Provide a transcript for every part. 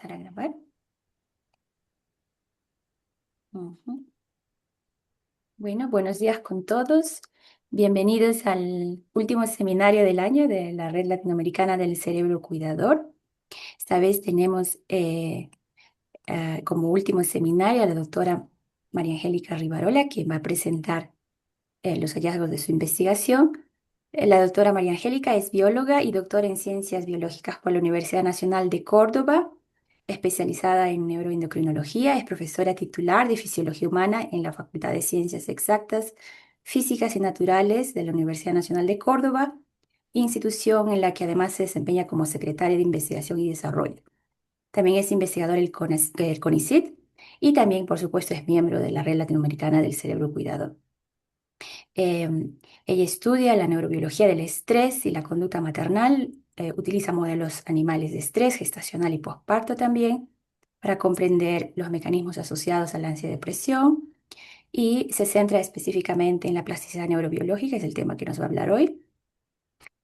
empezar a grabar. Ujú. Bueno, buenos días con todos. Bienvenidos al último seminario del año de la Red Latinoamericana del Cerebro Cuidador. Esta vez tenemos como último seminario a la doctora María Angélica Rivarola, quien va a presentar los hallazgos de su investigación. La doctora María Angélica es bióloga y doctora en ciencias biológicas por la Universidad Nacional de Córdoba, especializada en neuroendocrinología. Es profesora titular de fisiología humana en la Facultad de Ciencias Exactas, Físicas y Naturales de la Universidad Nacional de Córdoba, institución en la que además se desempeña como secretaria de Investigación y Desarrollo. También es investigadora del CONICET y también, por supuesto, es miembro de la Red Latinoamericana del Cerebro Cuidador. Eh, Ella estudia la neurobiología del estrés y la conducta maternal, utiliza modelos animales de estrés, gestacional y posparto también, para comprender los mecanismos asociados a la ansiedad y depresión, y se centra específicamente en la plasticidad neurobiológica, es el tema que nos va a hablar hoy,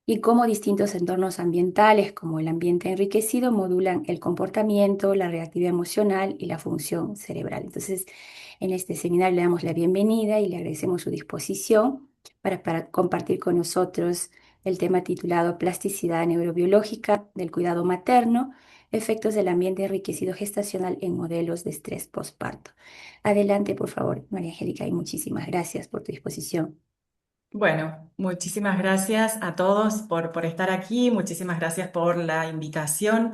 y cómo distintos entornos ambientales, como el ambiente enriquecido, modulan el comportamiento, la reactividad emocional y la función cerebral. Entonces, en este seminario le damos la bienvenida y le agradecemos su disposición para compartir con nosotros el tema titulado Plasticidad neurobiológica del cuidado materno, efectos del ambiente enriquecido gestacional en modelos de estrés postparto. Adelante, por favor, María Angélica, y muchísimas gracias por tu disposición. Bueno, muchísimas gracias a todos por estar aquí, muchísimas gracias por la invitación.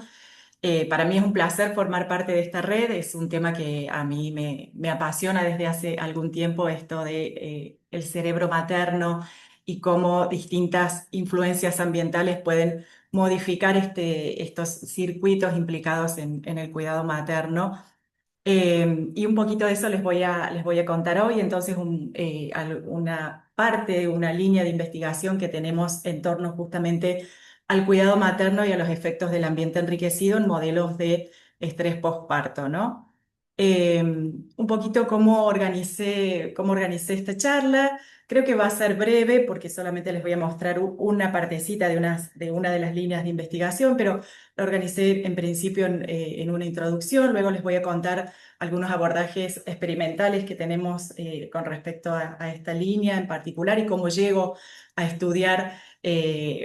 Para mí es un placer formar parte de esta red, es un tema que a mí me apasiona desde hace algún tiempo, esto de el cerebro materno y cómo distintas influencias ambientales pueden modificar estos circuitos implicados en el cuidado materno. Y un poquito de eso les voy a contar hoy. Entonces, una parte, una línea de investigación que tenemos en torno justamente al cuidado materno y a los efectos del ambiente enriquecido en modelos de estrés postparto, ¿no? Un poquito cómo organicé esta charla. Creo que va a ser breve porque solamente les voy a mostrar una partecita de una de las líneas de investigación, pero la organicé en principio en una introducción. Luego les voy a contar algunos abordajes experimentales que tenemos con respecto a esta línea en particular y cómo llego a estudiar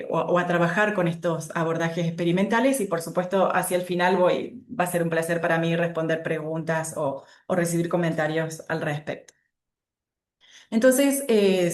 o a trabajar con estos abordajes experimentales. Y por supuesto, hacia el final va a ser un placer para mí responder preguntas o recibir comentarios al respecto. Entonces,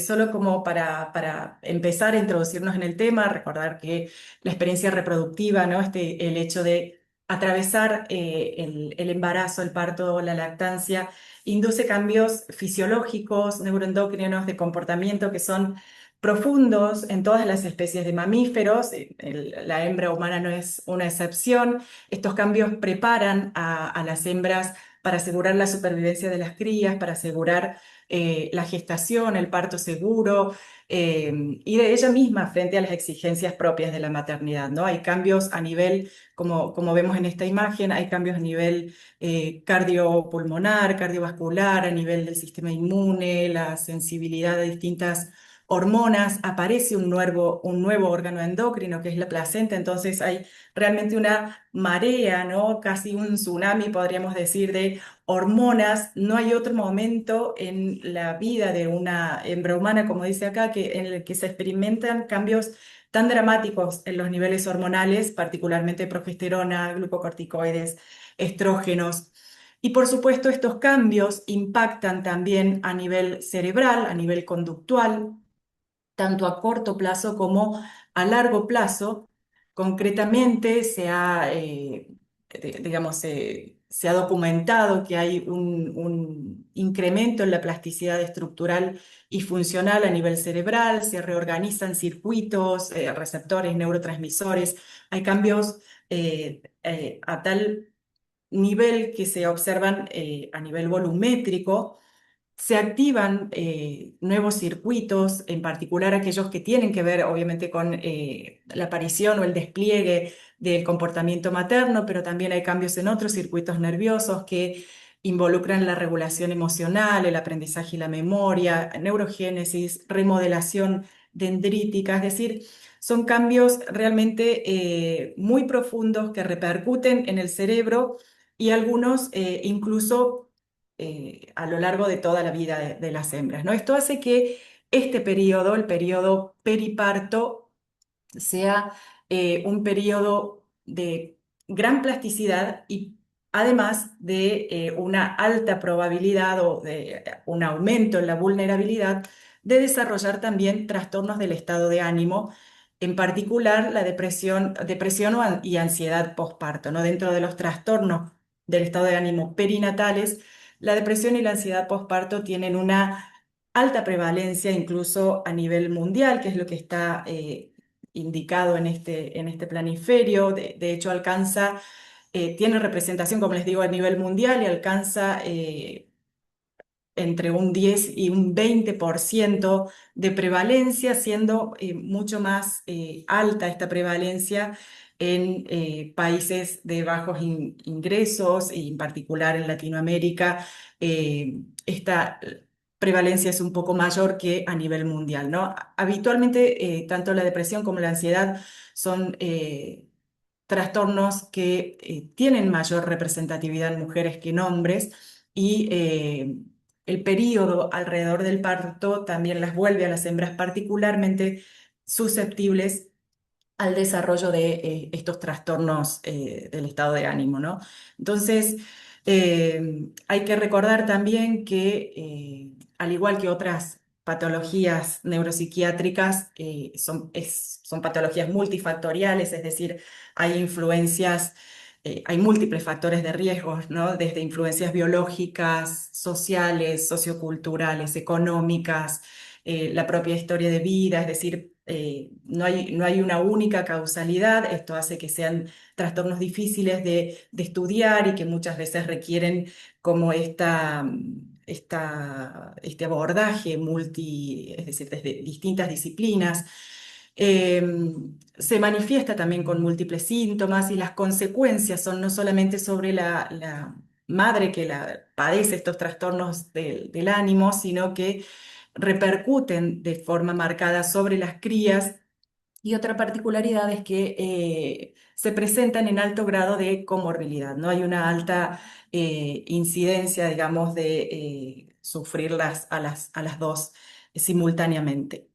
solo como para empezar a introducirnos en el tema, recordar que la experiencia reproductiva, ¿no? El hecho de atravesar el embarazo, el parto, la lactancia, induce cambios fisiológicos, neuroendocrinos, de comportamiento que son profundos en todas las especies de mamíferos. La hembra humana no es una excepción. Estos cambios preparan a las hembras para asegurar la supervivencia de las crías, para asegurar la gestación, el parto seguro, y de ella misma frente a las exigencias propias de la maternidad, ¿no? Hay cambios a nivel, como vemos en esta imagen, hay cambios a nivel cardiopulmonar, cardiovascular, a nivel del sistema inmune, la sensibilidad a distintas hormonas. Aparece un nuevo órgano endocrino que es la placenta. Entonces hay realmente una marea, ¿no? Casi un tsunami, podríamos decir, de hormonas. No hay otro momento en la vida de una hembra humana, como dice acá, en el que se experimentan cambios tan dramáticos en los niveles hormonales, particularmente progesterona, glucocorticoides, estrógenos. Y por supuesto, estos cambios impactan también a nivel cerebral, a nivel conductual, tanto a corto plazo como a largo plazo. Concretamente, se ha documentado que hay un incremento en la plasticidad estructural y funcional a nivel cerebral. Se reorganizan circuitos, receptores, neurotransmisores. Hay cambios a tal nivel que se observan a nivel volumétrico. Se activan nuevos circuitos, en particular aquellos que tienen que ver obviamente con la aparición o el despliegue del comportamiento materno, pero también hay cambios en otros circuitos nerviosos que involucran la regulación emocional, el aprendizaje y la memoria, neurogénesis, remodelación dendrítica. Es decir, son cambios realmente muy profundos que repercuten en el cerebro y algunos incluso a lo largo de toda la vida de las hembras, ¿no? Esto hace que este periodo, el periodo periparto, sea un periodo de gran plasticidad y además de una alta probabilidad o de un aumento en la vulnerabilidad de desarrollar también trastornos del estado de ánimo, en particular la depresión y ansiedad postparto, ¿no? Dentro de los trastornos del estado de ánimo perinatales, la depresión y la ansiedad postparto tienen una alta prevalencia incluso a nivel mundial, que es lo que está indicado en este planiferio. De hecho, alcanza, tiene representación, como les digo, a nivel mundial y alcanza entre un 10 y un 20% de prevalencia, siendo mucho más alta esta prevalencia en países de bajos ingresos, y en particular en Latinoamérica. Esta prevalencia es un poco mayor que a nivel mundial, ¿no? Habitualmente, tanto la depresión como la ansiedad son trastornos que tienen mayor representatividad en mujeres que en hombres, y el periodo alrededor del parto también las vuelve a las hembras particularmente susceptibles al desarrollo de estos trastornos del estado de ánimo, ¿no? Entonces, hay que recordar también que, al igual que otras patologías neuropsiquiátricas, son patologías multifactoriales, es decir, hay influencias, hay múltiples factores de riesgos, ¿no? Desde influencias biológicas, sociales, socioculturales, económicas, la propia historia de vida, es decir, no hay una única causalidad. Esto hace que sean trastornos difíciles de estudiar y que muchas veces requieren como este abordaje es decir, desde distintas disciplinas. Eh, Se manifiesta también con múltiples síntomas, y las consecuencias son no solamente sobre la madre que padece estos trastornos del ánimo, sino que repercuten de forma marcada sobre las crías. Y otra particularidad es que se presentan en alto grado de comorbilidad, ¿no? Hay una alta incidencia, digamos, de sufrirlas a las dos simultáneamente.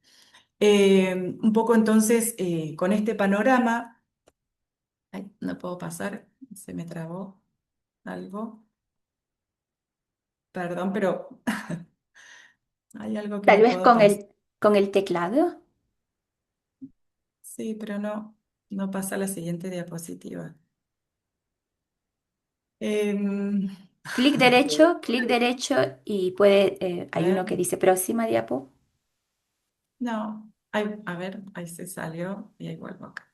Un poco entonces, con este panorama, ay, no puedo pasar, se me trabó algo, perdón, pero hay algo que Tal no vez puedo pasar. con el teclado. Sí, pero no pasa la siguiente diapositiva. Em, Clic derecho y puede, a hay uno ver, que dice próxima diapo. no, a ver, ahí se salió y ahí vuelvo acá.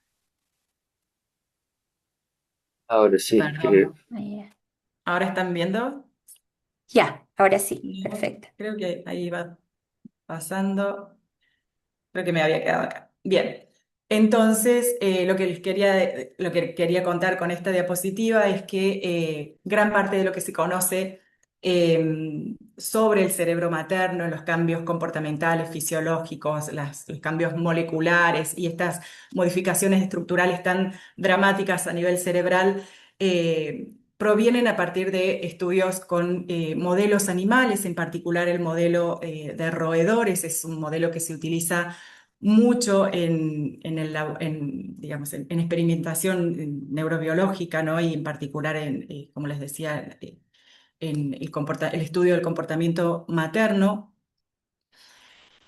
Ahora sí, creo. Perdón. Ahí. ¿Ahora están viendo? Ya, ahora sí, No, perfecto. creo que ahí va pasando. Creo que me había quedado acá. Bien. Entonces, lo que quería contar con esta diapositiva es que gran parte de lo que se conoce sobre el cerebro materno, los cambios comportamentales, fisiológicos, los cambios moleculares y estas modificaciones estructurales tan dramáticas a nivel cerebral, provienen a partir de estudios con modelos animales, en particular el modelo de roedores. Es un modelo que se utiliza mucho digamos, en experimentación neurobiológica, ¿no? Y en particular como les decía, en el estudio del comportamiento materno.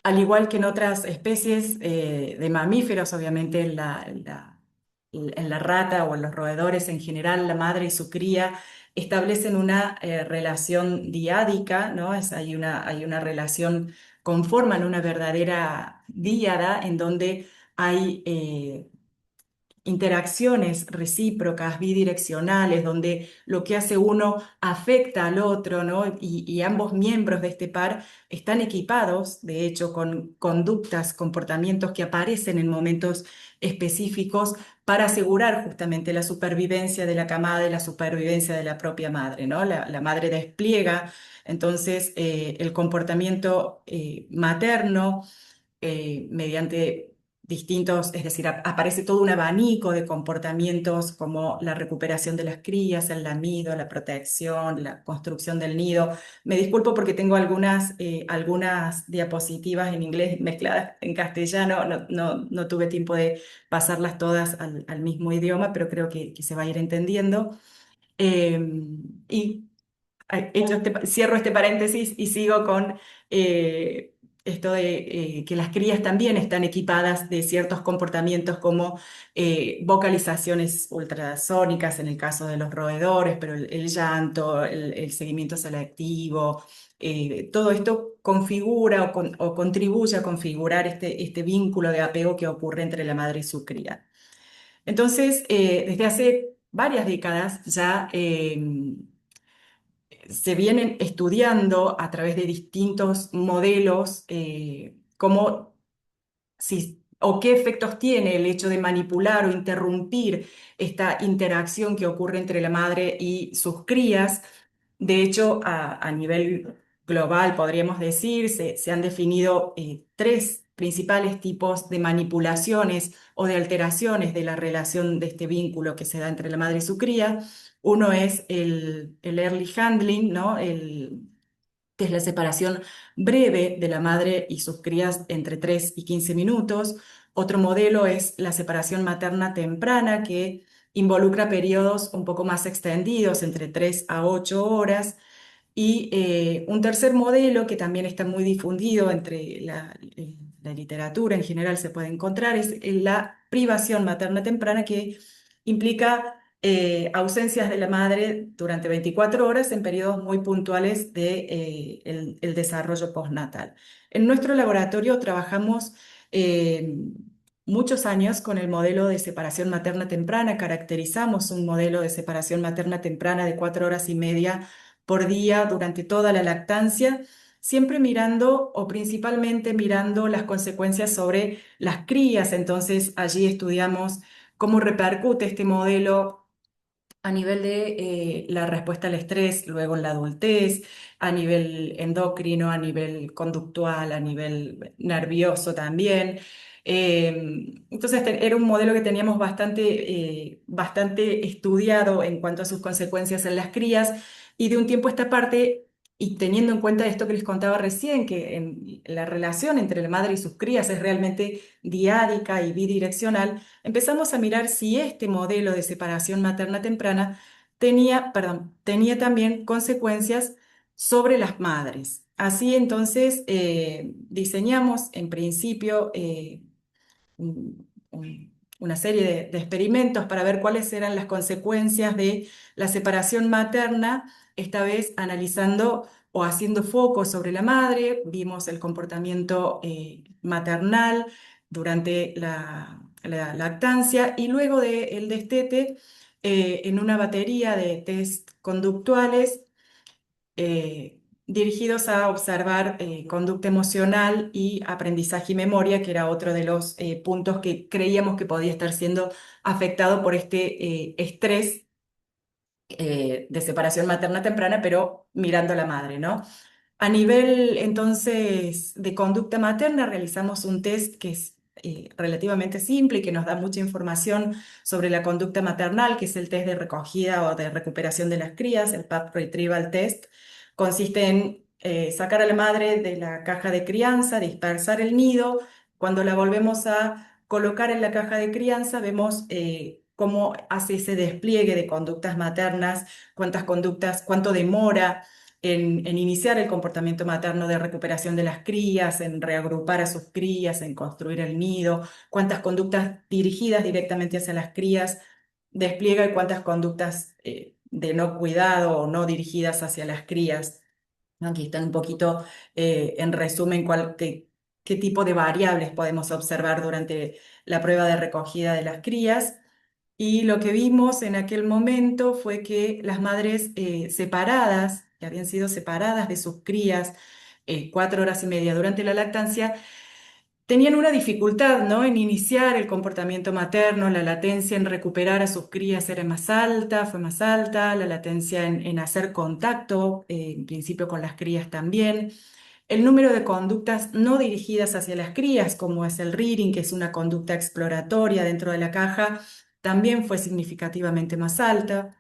Al igual que en otras especies de mamíferos, obviamente en la rata o en los roedores en general, la madre y su cría establecen una relación diádica, ¿no? Hay una relación, conforman una verdadera díada en donde hay interacciones recíprocas, bidireccionales, donde lo que hace uno afecta al otro, ¿no? Y ambos miembros de este par están equipados, de hecho, con conductas, comportamientos que aparecen en momentos específicos para asegurar justamente la supervivencia de la camada y la supervivencia de la propia madre, ¿no? La madre despliega entonces el comportamiento materno mediante distintos, es decir, aparece todo un abanico de comportamientos como la recuperación de las crías, el lamido, la protección, la construcción del nido. Me disculpo porque tengo algunas diapositivas en inglés mezcladas en castellano, no tuve tiempo de pasarlas todas al mismo idioma, pero creo que se va a ir entendiendo. Y cierro este paréntesis y sigo con esto de que las crías también están equipadas de ciertos comportamientos como vocalizaciones ultrasónicas en el caso de los roedores, pero el llanto, el seguimiento selectivo, todo esto configura o contribuye a configurar este vínculo de apego que ocurre entre la madre y su cría. Entonces, desde hace varias décadas ya se vienen estudiando a través de distintos modelos cómo o qué efectos tiene el hecho de manipular o interrumpir esta interacción que ocurre entre la madre y sus crías. De hecho, a nivel global, podríamos decir, se han definido tres principales tipos de manipulaciones o de alteraciones de la relación de este vínculo que se da entre la madre y su cría. Uno es el early handling, ¿no? Que es la separación breve de la madre y sus crías entre 3 y 15 minutos. Otro modelo es la separación materna temprana, que involucra periodos un poco más extendidos, entre 3 a 8 horas. Y un tercer modelo que también está muy difundido entre la literatura en general se puede encontrar es la privación materna temprana que implica ausencias de la madre durante 24 horas en periodos muy puntuales de, el desarrollo postnatal. En nuestro laboratorio trabajamos eh, muchos años con el modelo de separación materna temprana, caracterizamos un modelo de separación materna temprana de 4 horas y media por día durante toda la lactancia, siempre mirando o principalmente mirando las consecuencias sobre las crías. Entonces allí estudiamos cómo repercute este modelo a nivel de la respuesta al estrés, luego en la adultez, a nivel endocrino, a nivel conductual, a nivel nervioso también. Entonces era un modelo que teníamos bastante estudiado en cuanto a sus consecuencias en las crías y de un tiempo a esta parte, y teniendo en cuenta esto que les contaba recién, que la relación entre la madre y sus crías es realmente diádica y bidireccional, empezamos a mirar si este modelo de separación materna temprana tenía también consecuencias sobre las madres. Así entonces diseñamos en principio una serie de experimentos para ver cuáles eran las consecuencias de la separación materna, esta vez analizando o haciendo foco sobre la madre. Vimos el comportamiento maternal durante la lactancia y luego del destete en una batería de test conductuales dirigidos a observar conducta emocional y aprendizaje y memoria, que era otro de los puntos que creíamos que podía estar siendo afectado por este estrés de separación materna temprana, pero mirando a la madre, ¿no? A nivel entonces de conducta materna, realizamos un test que es relativamente simple y que nos da mucha información sobre la conducta maternal, que es el test de recogida o de recuperación de las crías, el PAP Retrieval Test. Consiste en sacar a la madre de la caja de crianza, dispersar el nido. Cuando la volvemos a colocar en la caja de crianza, vemos cómo hace ese despliegue de conductas maternas, cuánto demora en iniciar el comportamiento materno de recuperación de las crías, en reagrupar a sus crías, en construir el nido, cuántas conductas dirigidas directamente hacia las crías despliega y cuántas conductas de no cuidado o no dirigidas hacia las crías. Aquí están un poquito en resumen qué tipo de variables podemos observar durante la prueba de recogida de las crías. Y lo que vimos en aquel momento fue que las madres separadas, que habían sido separadas de sus crías 4 horas y media durante la lactancia, tenían una dificultad, ¿no? En iniciar el comportamiento materno, la latencia en recuperar a sus crías era más alta, fue más alta, la latencia en hacer contacto, en principio con las crías también. el número de conductas no dirigidas hacia las crías, como es el rearing, que es una conducta exploratoria dentro de la caja, también fue significativamente más alta.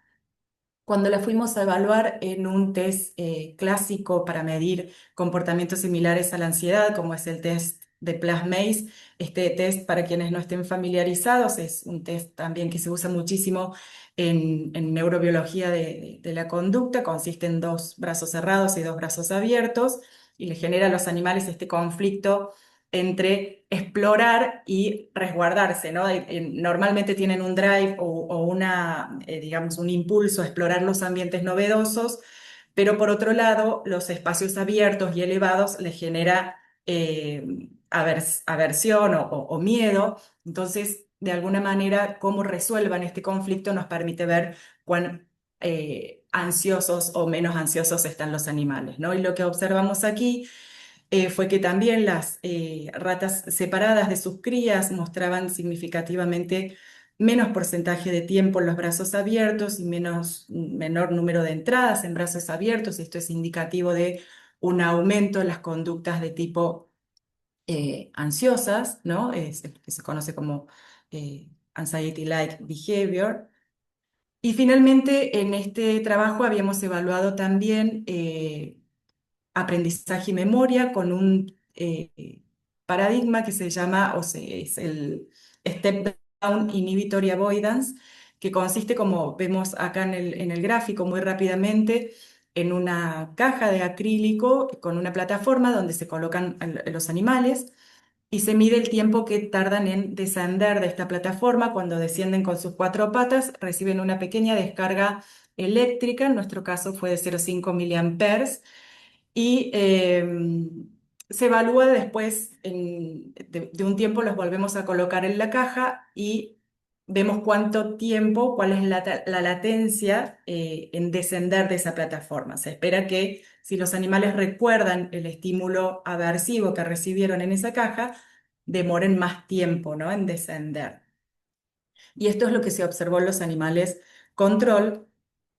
Cuando la fuimos a evaluar en un test clásico para medir comportamientos similares a la ansiedad, como es el test de Plus-Maze, este test, para quienes no estén familiarizados, es un test también que se usa muchísimo en neurobiología de la conducta, consiste en dos brazos cerrados y dos brazos abiertos, y le genera a los animales este conflicto entre explorar y resguardarse, ¿no? Normalmente tienen un drive o una, digamos, un impulso a explorar los ambientes novedosos, pero por otro lado, los espacios abiertos y elevados les genera aversión o miedo. Entonces, de alguna manera, cómo resuelvan este conflicto nos permite ver cuán ansiosos o menos ansiosos están los animales, ¿no? Y lo que observamos aquí fue que también las ratas separadas de sus crías mostraban significativamente menos porcentaje de tiempo en los brazos abiertos y menor número de entradas en brazos abiertos. Esto es indicativo de un aumento en las conductas de tipo ansiosas, ¿no? Es el que se conoce como anxiety-like behavior. Y finalmente, en este trabajo habíamos evaluado también aprendizaje y memoria con un paradigma que se llama, es el Step Down Inhibitory Avoidance, que consiste, como vemos acá en el gráfico muy rápidamente, en una caja de acrílico con una plataforma donde se colocan los animales y se mide el tiempo que tardan en descender de esta plataforma. Cuando descienden con sus cuatro patas, reciben una pequeña descarga eléctrica, en nuestro caso fue de 0,5 miliamperes, y se evalúa después, de un tiempo los volvemos a colocar en la caja y vemos cuánto tiempo, cuál es la latencia en descender de esa plataforma. Se espera que si los animales recuerdan el estímulo aversivo que recibieron en esa caja, demoren más tiempo, ¿no?, en descender. Y esto es lo que se observó en los animales control,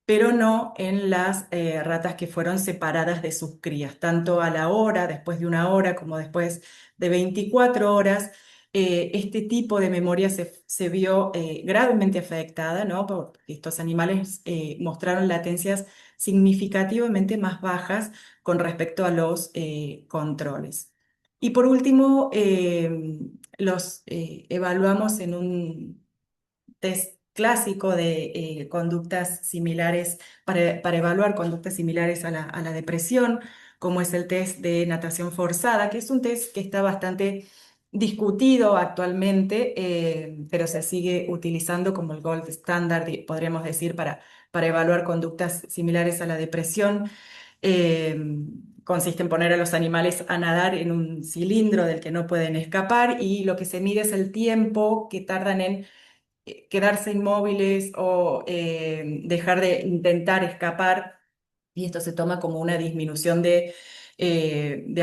pero no en las ratas que fueron separadas de sus crías, tanto a la hora, después de una hora, como después de 24 horas. Este tipo de memoria se vio gravemente afectada, ¿no? Porque estos animales mostraron latencias significativamente más bajas con respecto a los controles. Y por último, los evaluamos en un test clásico de conductas similares, para evaluar conductas similares a la depresión, como es el test de natación forzada, que es un test que está bastante discutido actualmente, pero se sigue utilizando como el gold standard, podríamos decir, para evaluar conductas similares a la depresión. Eh, Consiste en poner a los animales a nadar en un cilindro del que no pueden escapar, y lo que se mide es el tiempo que tardan en quedarse inmóviles o dejar de intentar escapar, y esto se toma como una disminución de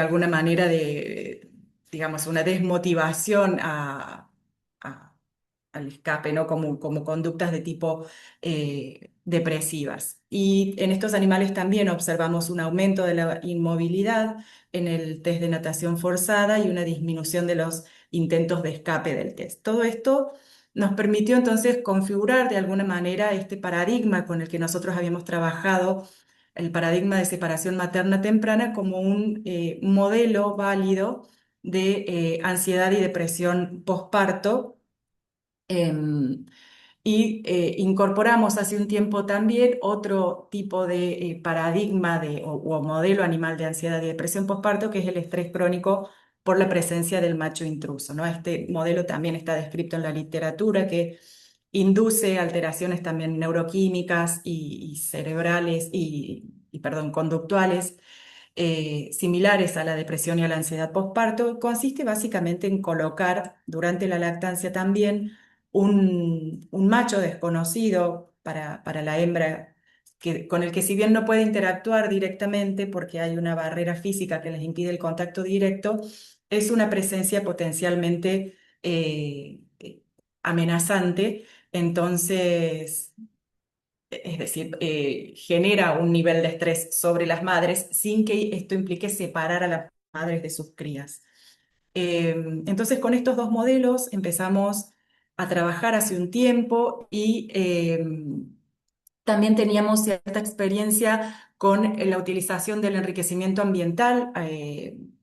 alguna manera digamos, una desmotivación a- al escape, ¿no? Como conductas de tipo depresivas. Y en estos animales también observamos un aumento de la inmovilidad en el test de natación forzada y una disminución de los intentos de escape del test. Todo esto nos permitió entonces configurar de alguna manera este paradigma con el que nosotros habíamos trabajado, el paradigma de separación materna temprana, como un modelo válido de ansiedad y depresión posparto. Y incorporamos hace un tiempo también otro tipo de paradigma o modelo animal de ansiedad y depresión postparto, que es el estrés crónico por la presencia del macho intruso, ¿no? Este modelo también está descrito en la literatura, que induce alteraciones también neuroquímicas y cerebrales perdón, conductuales similares a la depresión y a la ansiedad postparto. Consiste básicamente en colocar durante la lactancia también un macho desconocido para la hembra, con el que, si bien no puede interactuar directamente porque hay una barrera física que les impide el contacto directo, es una presencia potencialmente amenazante. Entonces, es decir, genera un nivel de estrés sobre las madres sin que esto implique separar a la madres de sus crías. Entonces, con estos dos modelos empezamos a trabajar hace un tiempo y también teníamos cierta experiencia con la utilización del enriquecimiento ambiental.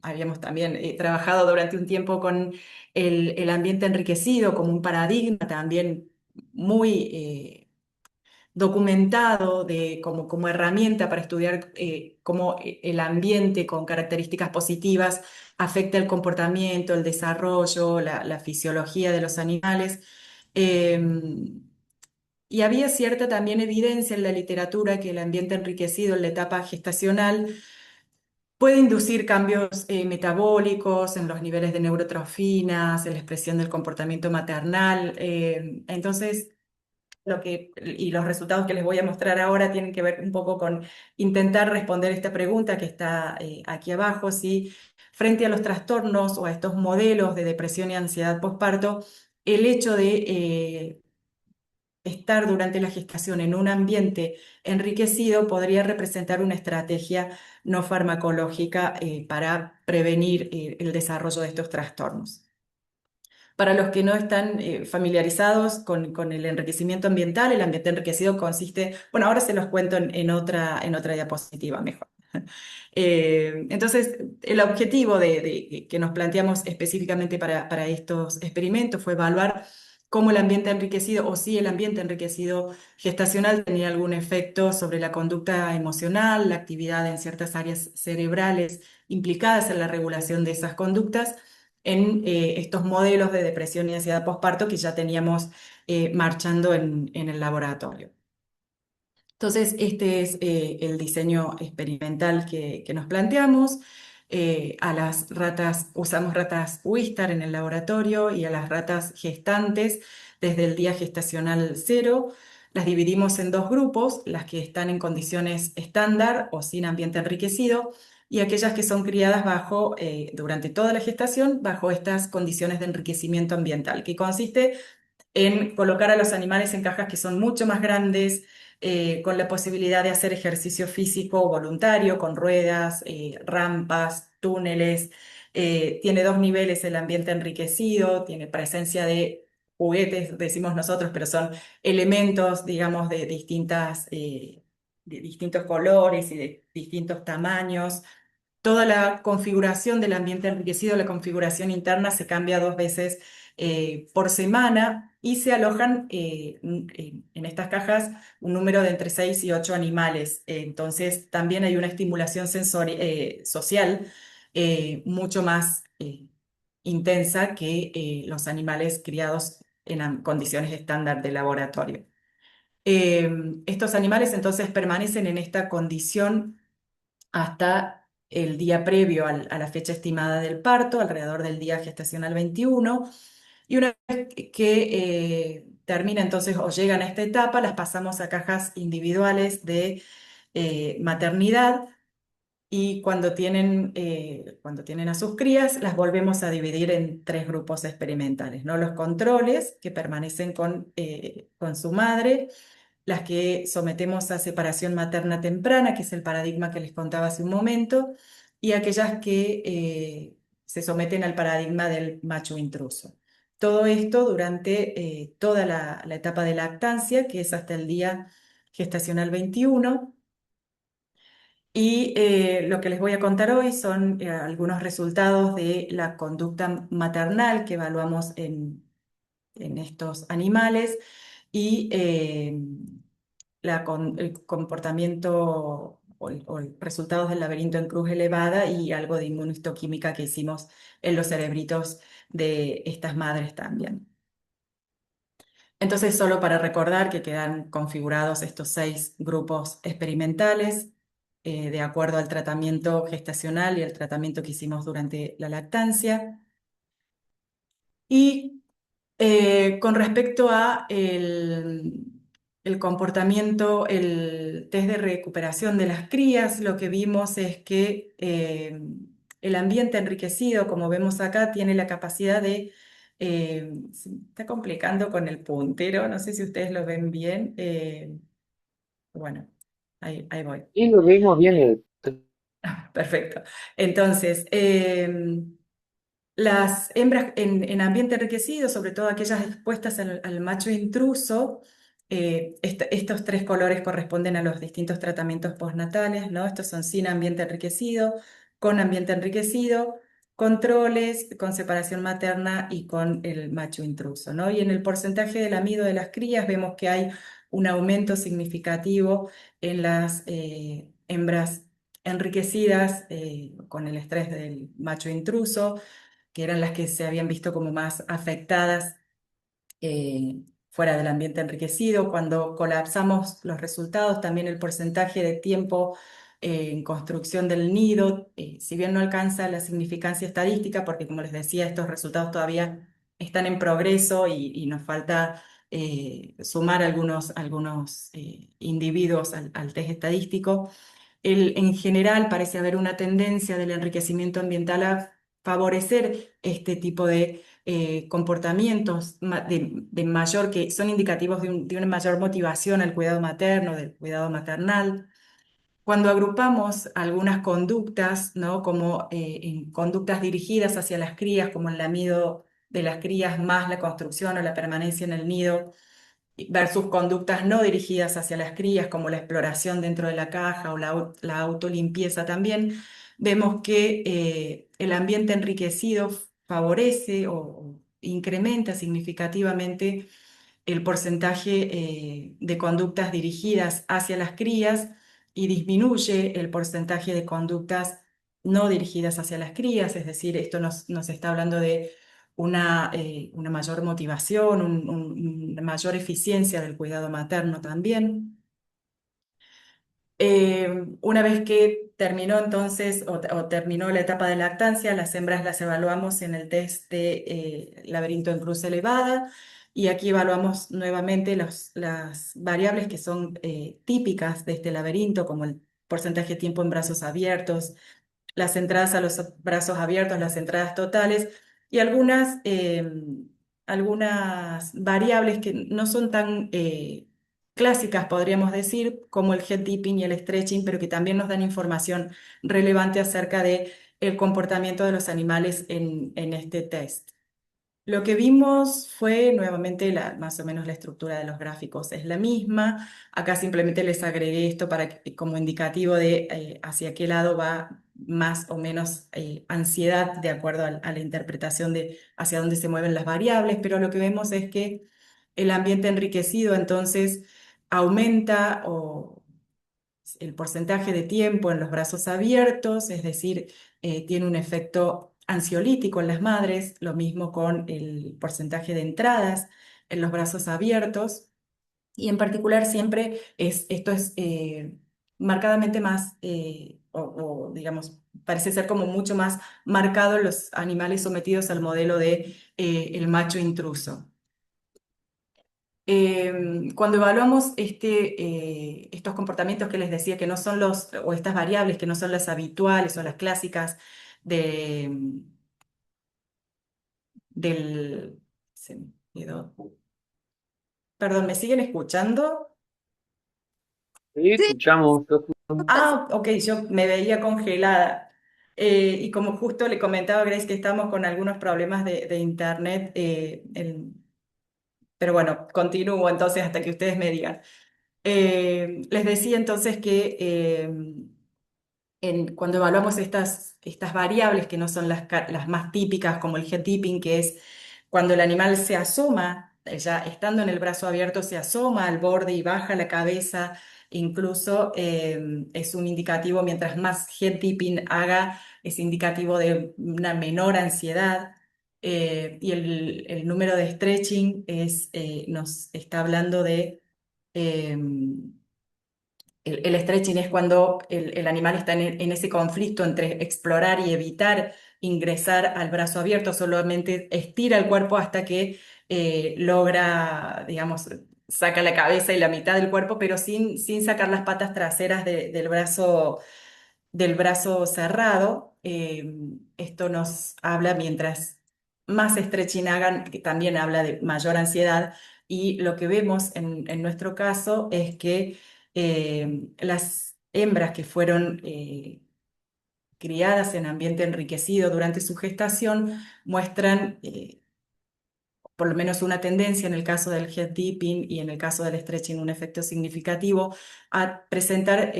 Habíamos también trabajado durante un tiempo con el ambiente enriquecido como un paradigma también muy documentado como herramienta para estudiar cómo el ambiente con características positivas afecta el comportamiento, el desarrollo, la fisiología de los animales. Y había cierta también evidencia en la literatura que el ambiente enriquecido en la etapa gestacional puede inducir cambios metabólicos en los niveles de neurotrofinas, en la expresión del comportamiento maternal. Entonces, y los resultados que les voy a mostrar ahora tienen que ver un poco con intentar responder esta pregunta que está aquí abajo, si frente a los trastornos o a estos modelos de depresión y ansiedad postparto, el hecho de estar durante la gestación en un ambiente enriquecido podría representar una estrategia no farmacológica para prevenir el desarrollo de estos trastornos. Para los que no están familiarizados con el enriquecimiento ambiental, el ambiente enriquecido consiste, bueno, ahora se los cuento en otra diapositiva mejor. Entonces, el objetivo que nos planteamos específicamente para estos experimentos fue evaluar cómo el ambiente enriquecido o si el ambiente enriquecido gestacional tenía algún efecto sobre la conducta emocional, la actividad en ciertas áreas cerebrales implicadas en la regulación de esas conductas en estos modelos de depresión y ansiedad postparto que ya teníamos marchando en el laboratorio. Entonces, este es el diseño experimental que nos planteamos. A las ratas, usamos ratas Wistar en el laboratorio y a las ratas gestantes desde el día gestacional cero. Las dividimos en dos grupos, las que están en condiciones estándar o sin ambiente enriquecido y aquellas que son criadas durante toda la gestación bajo estas condiciones de enriquecimiento ambiental, que consiste en colocar a los animales en cajas que son mucho más grandes, con la posibilidad de hacer ejercicio físico voluntario, con ruedas, rampas, túneles. Tiene dos niveles el ambiente enriquecido, tiene presencia de juguetes, decimos nosotros, pero son elementos, digamos, de distintos colores y de distintos tamaños. Toda la configuración del ambiente enriquecido, la configuración interna se cambia dos veces por semana y se alojan en estas cajas un número de entre 6 y 8 animales. Entonces también hay una estimulación social mucho más intensa que los animales criados en condiciones estándar de laboratorio. Estos animales entonces permanecen en esta condición hasta el día previo a la fecha estimada del parto, alrededor del día gestacional 21, y una vez que termina entonces o llegan a esta etapa, las pasamos a cajas individuales de maternidad y cuando tienen a sus crías, las volvemos a dividir en tres grupos experimentales, ¿no? Los controles, que permanecen con su madre, las que sometemos a separación materna temprana, que es el paradigma que les contaba hace un momento, y aquellas que se someten al paradigma del macho intruso. Todo esto durante toda la etapa de lactancia, que es hasta el día gestacional 21. Y lo que les voy a contar hoy son algunos resultados de la conducta maternal que evaluamos en estos animales y el comportamiento o resultados del laberinto en cruz elevada y algo de inmunohistoquímica que hicimos en los cerebritos de estas madres también. Entonces, solo para recordar que quedan configurados estos 6 grupos experimentales de acuerdo al tratamiento gestacional y el tratamiento que hicimos durante la lactancia. Y con respecto a el comportamiento, el test de recuperación de las crías, lo que vimos es que el ambiente enriquecido, como vemos acá, tiene la capacidad se me está complicando con el puntero, no sé si ustedes lo ven bien. Bueno, ahí voy. Y lo vimos bien. Perfecto. Entonces, las hembras en ambiente enriquecido, sobre todo aquellas expuestas al macho intruso, estos tres colores corresponden a los distintos tratamientos postnatales, ¿no? Estos son sin ambiente enriquecido, con ambiente enriquecido, controles, con separación materna y con el macho intruso, ¿no? Y en el porcentaje del amido de las crías vemos que hay un aumento significativo en las hembras enriquecidas con el estrés del macho intruso, que eran las que se habían visto como más afectadas eh, fuera del ambiente enriquecido. Cuando colapsamos los resultados, también el porcentaje de tiempo en construcción del nido, si bien no alcanza la significancia estadística, porque como les decía, estos resultados todavía están en progreso y nos falta sumar algunos individuos al test estadístico. En general parece haber una tendencia del enriquecimiento ambiental a favorecer este tipo de comportamientos de mayor, que son indicativos de una mayor motivación al cuidado materno, del cuidado maternal. Cuando agrupamos algunas conductas, ¿no? Como en conductas dirigidas hacia las crías, como el lamido de las crías más la construcción o la permanencia en el nido, versus conductas no dirigidas hacia las crías, como la exploración dentro de la caja o la autolimpieza también, vemos que el ambiente enriquecido favorece o incrementa significativamente el porcentaje de conductas dirigidas hacia las crías y disminuye el porcentaje de conductas no dirigidas hacia las crías, es decir, esto nos está hablando de una mayor motivación, una mayor eficiencia del cuidado materno también. Una vez que terminó entonces o terminó la etapa de lactancia, las hembras las evaluamos en el test de laberinto en cruz elevada y aquí evaluamos nuevamente las variables que son típicas de este laberinto, como el porcentaje de tiempo en brazos abiertos, las entradas a los brazos abiertos, las entradas totales y algunas variables que no son tan clásicas, podríamos decir, como el head dipping y el stretching, pero que también nos dan información relevante acerca de el comportamiento de los animales en este test. Lo que vimos fue nuevamente más o menos la estructura de los gráficos es la misma. Acá simplemente les agregué esto como indicativo de hacia qué lado va más o menos ansiedad de acuerdo a la interpretación de hacia dónde se mueven las variables, pero lo que vemos es que el ambiente enriquecido entonces aumenta el porcentaje de tiempo en los brazos abiertos, es decir, tiene un efecto ansiolítico en las madres, lo mismo con el porcentaje de entradas en los brazos abiertos, y en particular siempre esto es marcadamente más, digamos, parece ser como mucho más marcado en los animales sometidos al modelo de el macho intruso. Cuando evaluamos estos comportamientos que les decía que no son o estas variables que no son las habituales o las clásicas de, del... se me quedó. Perdón, ¿me siguen escuchando? Sí, Sí. escuchamos. Ah, ok, yo me veía congelada. Y como justo le comentaba a Grace que estamos con algunos problemas de internet, pero bueno, continúo entonces hasta que ustedes me digan. Les decía entonces que cuando evaluamos estas variables que no son las más típicas, como el head dipping, que es cuando el animal se asoma, ya estando en el brazo abierto, se asoma al borde y baja la cabeza, incluso es un indicativo, mientras más head dipping haga, es indicativo de una menor ansiedad. Y el número de stretching nos está hablando de... el stretching es cuando el animal está en ese conflicto entre explorar y evitar ingresar al brazo abierto, solamente estira el cuerpo hasta que logra, digamos, saca la cabeza y la mitad del cuerpo, pero sin sacar las patas traseras del brazo cerrado. Esto nos habla, mientras más stretching hagan, que también habla de mayor ansiedad. Y lo que vemos en nuestro caso es que las hembras que fueron criadas en ambiente enriquecido durante su gestación muestran por lo menos una tendencia en el caso del head dipping y en el caso del stretching un efecto significativo a presentar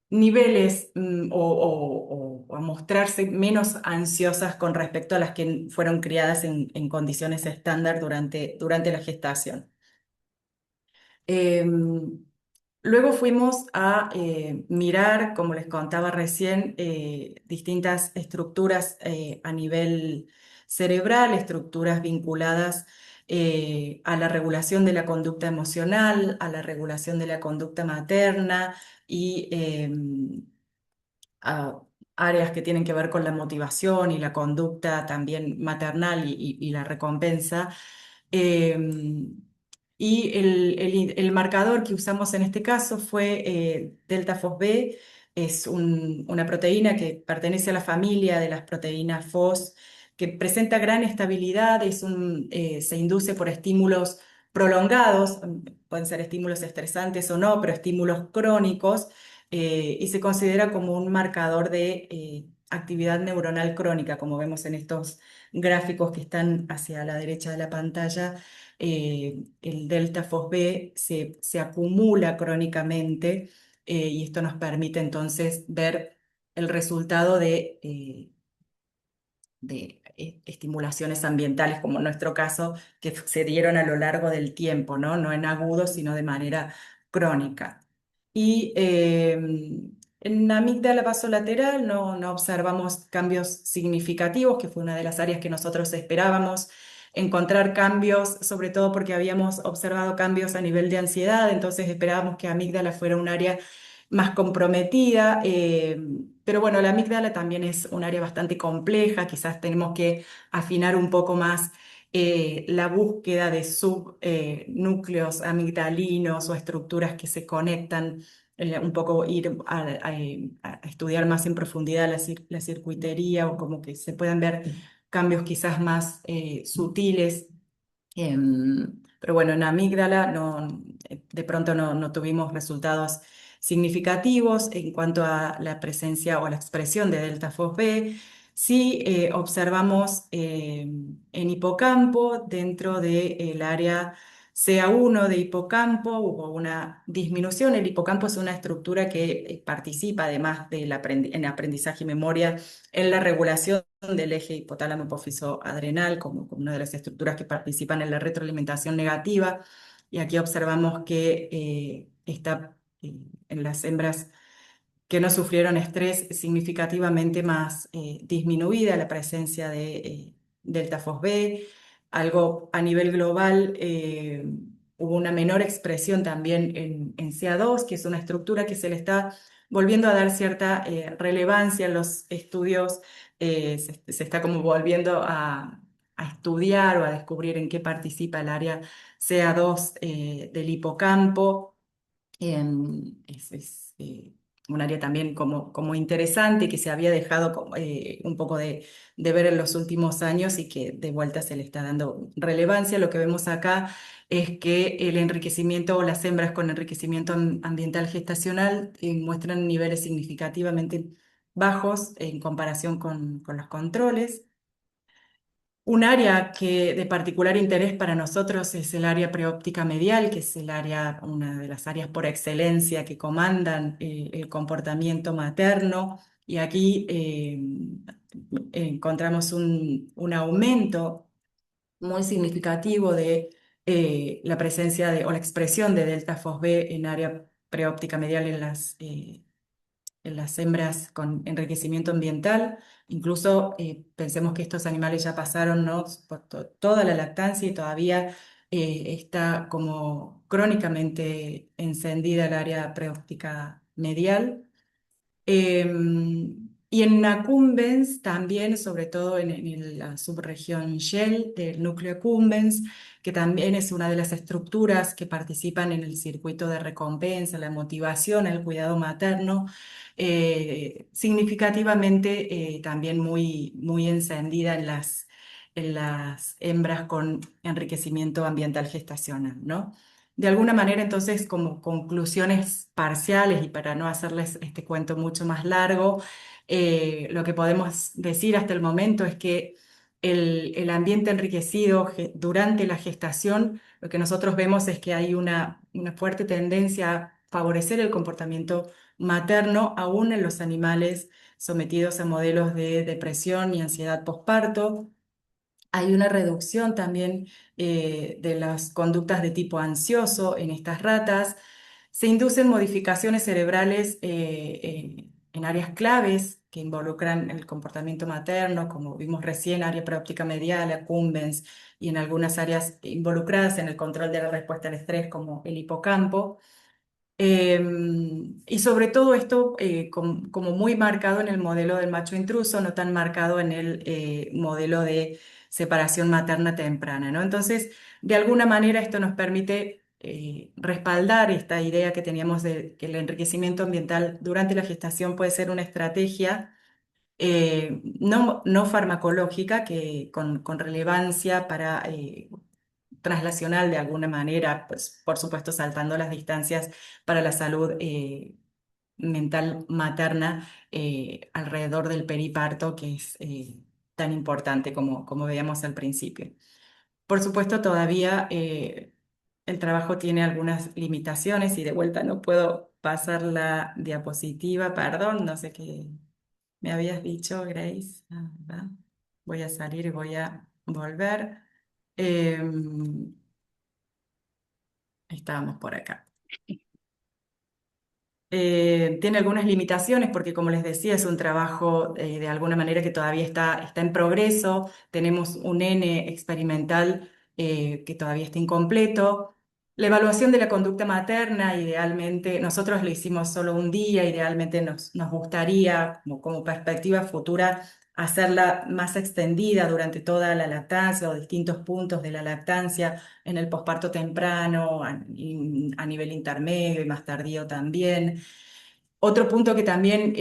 niveles o a mostrarse menos ansiosas con respecto a las que fueron criadas en condiciones estándar durante la gestación. Em, Luego fuimos a mirar, como les contaba recién, distintas estructuras a nivel cerebral, estructuras vinculadas a la regulación de la conducta emocional, a la regulación de la conducta materna y a áreas que tienen que ver con la motivación y la conducta también maternal y la recompensa. Eh, y el marcador que usamos en este caso fue delta FOSB, es una proteína que pertenece a la familia de las proteínas FOS, que presenta gran estabilidad, se induce por estímulos prolongados, pueden ser estímulos estresantes o no, pero estímulos crónicos, y se considera como un marcador de actividad neuronal crónica, como vemos en estos gráficos que están hacia la derecha de la pantalla. El delta FOSB se acumula crónicamente, y esto nos permite entonces ver el resultado de estimulaciones ambientales, como en nuestro caso, que se dieron a lo largo del tiempo, ¿no? No en agudo, sino de manera crónica. Y en la amígdala basolateral no observamos cambios significativos, que fue una de las áreas que nosotros esperábamos encontrar cambios, sobre todo porque habíamos observado cambios a nivel de ansiedad, entonces esperábamos que amígdala fuera un área más comprometida, pero bueno, la amígdala también es un área bastante compleja, quizás tenemos que afinar un poco más la búsqueda de subnúcleos amigdalinos o estructuras que se conectan, un poco ir a estudiar más en profundidad la circuitería o como que se puedan ver cambios quizás más sutiles. Pero bueno, en amígdala de pronto no tuvimos resultados significativos en cuanto a la presencia o la expresión de delta FOSB. Sí observamos en hipocampo, dentro del área CA1 de hipocampo, hubo una disminución. El hipocampo es una estructura que participa, además en aprendizaje y memoria, en la regulación del eje hipotálamo hipófiso adrenal, como una de las estructuras que participan en la retroalimentación negativa. Y aquí observamos que está en las hembras que no sufrieron estrés significativamente más disminuida la presencia de delta FOSB. Algo a nivel global, hubo una menor expresión también en CA2, que es una estructura que se le está volviendo a dar cierta relevancia en los estudios. Se está como volviendo a estudiar o a descubrir en qué participa el área CA2 del hipocampo. Es un área también como interesante, que se había dejado un poco de ver en los últimos años y que de vuelta se le está dando relevancia. Lo que vemos acá es que el enriquecimiento o las hembras con enriquecimiento ambiental gestacional muestran niveles significativamente bajos en comparación con los controles. Un área que de particular interés para nosotros es el área preóptica medial, que es una de las áreas por excelencia que comandan el comportamiento materno. Y aquí encontramos un aumento muy significativo de la presencia o la expresión de delta FOSB en área preóptica medial en las hembras con enriquecimiento ambiental. Incluso pensemos que estos animales ya pasaron, ¿no?, por toda la lactancia y todavía está como crónicamente encendida el área preóptica medial. Y en accumbens también, sobre todo en la subregión Shell del núcleo accumbens, que también es una de las estructuras que participan en el circuito de recompensa, la motivación, el cuidado materno, significativamente también muy encendida en las hembras con enriquecimiento ambiental gestacional, ¿no? de alguna manera, entonces, como conclusiones parciales y para no hacerles este cuento mucho más largo, lo que podemos decir hasta el momento es que el ambiente enriquecido durante la gestación, lo que nosotros vemos es que hay una fuerte tendencia a favorecer el comportamiento materno, aún en los animales sometidos a modelos de depresión y ansiedad postparto. Hay una reducción también de las conductas de tipo ansioso en estas ratas. Se inducen modificaciones cerebrales en áreas claves que involucran el comportamiento materno, como vimos recién, área preóptica medial, accumbens, y en algunas áreas involucradas en el control de la respuesta al estrés, como el hipocampo. Y sobre todo esto como muy marcado en el modelo del macho intruso, no tan marcado en el modelo de separación materna temprana, ¿no? Entonces, de alguna manera esto nos permite respaldar esta idea que teníamos de que el enriquecimiento ambiental durante la gestación puede ser una estrategia no farmacológica que con relevancia para traslacional de alguna manera, pues por supuesto saltando las distancias para la salud mental materna alrededor del periparto, que es tan importante como veíamos al principio. Por supuesto, todavía el trabajo tiene algunas limitaciones y de vuelta no puedo pasar la diapositiva, perdón, no sé qué me habías dicho, Grace. ¿Verdad? Voy a salir y voy a volver. Estábamos por acá. Tiene algunas limitaciones porque, como les decía, es un trabajo de alguna manera que todavía está en progreso. Tenemos un N experimental que todavía está incompleto. La evaluación de la conducta materna, idealmente, nosotros lo hicimos solo un día, idealmente nos gustaría, como perspectiva futura, hacerla más extendida durante toda la lactancia o distintos puntos de la lactancia en el posparto temprano, a nivel intermedio y más tardío también. Otro punto que también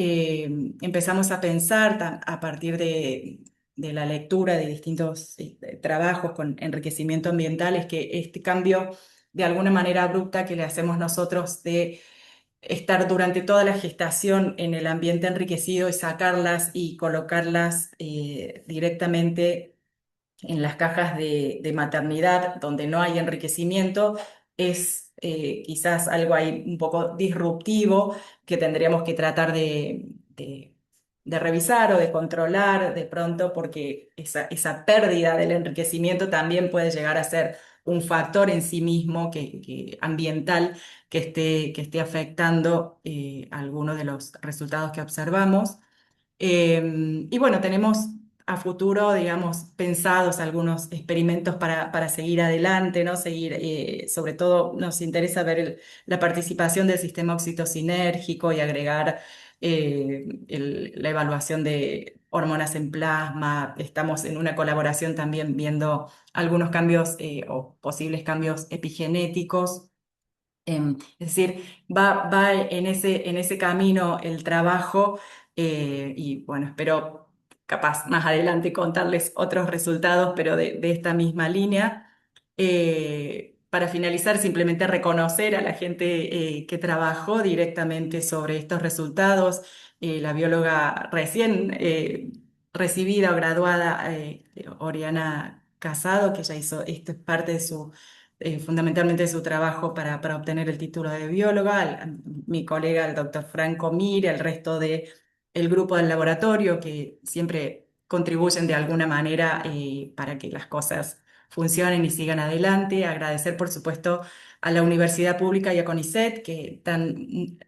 empezamos a pensar a partir de la lectura de distintos trabajos con enriquecimiento ambiental es que este cambio de alguna manera abrupta que le hacemos nosotros de estar durante toda la gestación en el ambiente enriquecido y sacarlas y colocarlas directamente en las cajas de maternidad donde no hay enriquecimiento es quizás algo ahí un poco disruptivo que tendríamos que tratar de revisar o de controlar de pronto porque esa pérdida del enriquecimiento también puede llegar a ser un factor en sí mismo ambiental que esté afectando algunos de los resultados que observamos. Y bueno, tenemos a futuro, digamos, pensados algunos experimentos para seguir adelante, ¿no? Seguir, sobre todo nos interesa ver la participación del sistema oxitocinérgico y agregar la evaluación de hormonas en plasma. Estamos en una colaboración también viendo algunos cambios o posibles cambios epigenéticos. Es decir, va en ese camino el trabajo y bueno, espero capaz más adelante contarles otros resultados, pero de esta misma línea. Para finalizar, simplemente reconocer a la gente que trabajó directamente sobre estos resultados, la bióloga recién recibida o graduada, Oriana Casado, que ya hizo, esto es parte de fundamentalmente su trabajo para obtener el título de bióloga, mi colega, el doctor Franco Mir, el resto del grupo del laboratorio, que siempre contribuyen de alguna manera para que las cosas funcionen y sigan adelante. Agradecer, por supuesto, a la Universidad Pública y a CONICET, que están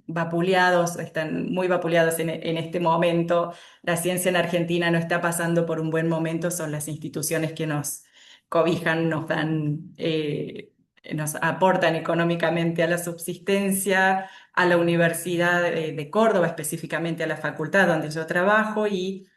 vapuleados, están muy vapuleados en este momento. La ciencia en Argentina no está pasando por un buen momento, son las instituciones que nos cobijan, nos aportan económicamente a la subsistencia, a la Universidad de Córdoba, específicamente a la facultad donde yo trabajo y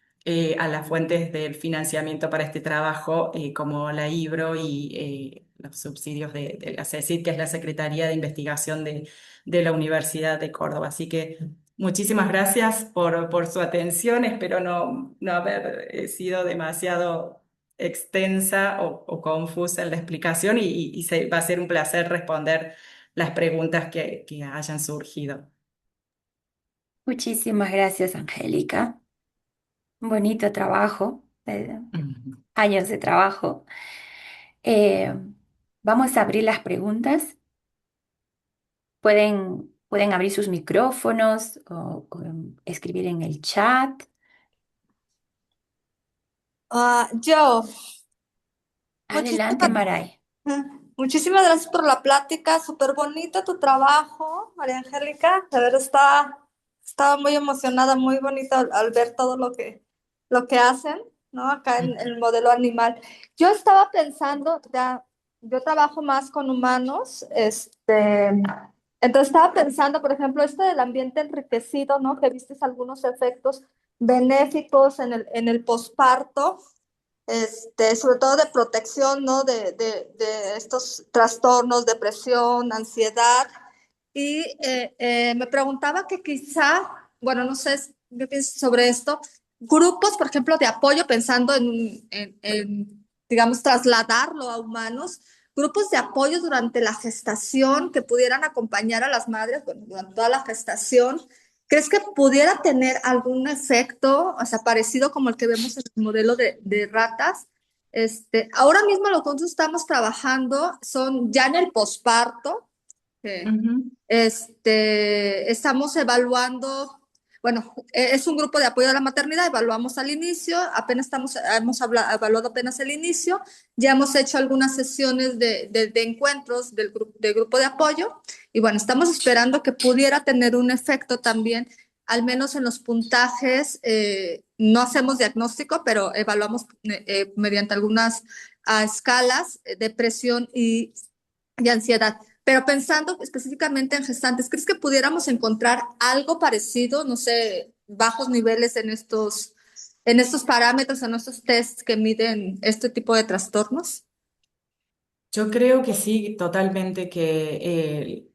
a las fuentes del financiamiento para este trabajo, como la IBRO y los subsidios de la CECID, que es la Secretaría de Investigación de la Universidad de Córdoba. Así que muchísimas gracias por su atención. Espero no haber sido demasiado extensa o confusa en la explicación y va a ser un placer responder las preguntas que hayan surgido. Muchísimas gracias, Angélica. Bonito trabajo, Ujú. años de trabajo. Eh, Vamos a abrir las preguntas. Pueden abrir sus micrófonos o escribir en el chat. Yo, Adelante, muchísimas, Maray. muchísimas gracias por la plática, súper bonito tu trabajo, María Angélica. De verdad estaba muy emocionada, muy bonito al ver todo lo que hacen, ¿no? Acá en el modelo animal. Yo estaba pensando, ya, yo trabajo más con humanos, entonces estaba pensando, por ejemplo, esto del ambiente enriquecido, ¿no? Que vistes algunos efectos benéficos en el posparto, sobre todo de protección, ¿no? De estos trastornos, depresión, ansiedad. Y me preguntaba que quizá, bueno, no sé qué piensas sobre esto, grupos, por ejemplo, de apoyo, pensando digamos, trasladarlo a humanos, grupos de apoyo durante la gestación que pudieran acompañar a las madres, bueno, durante toda la gestación. ¿Crees que pudiera tener algún efecto, o sea, parecido como el que vemos en el modelo de ratas? Ahora mismo lo que nosotros estamos trabajando son ya en el posparto, que Ujú. estamos evaluando, bueno, es un grupo de apoyo a la maternidad, evaluamos al inicio, evaluado apenas el inicio, ya hemos hecho algunas sesiones de encuentros del grupo de apoyo y bueno, estamos esperando que pudiera tener un efecto también, al menos en los puntajes. No hacemos diagnóstico, pero evaluamos mediante algunas escalas, depresión y ansiedad. Pero pensando específicamente en gestantes, ¿crees que pudiéramos encontrar algo parecido, no sé, bajos niveles en estos parámetros, en estos tests que miden este tipo de trastornos? Yo creo que sí, totalmente, que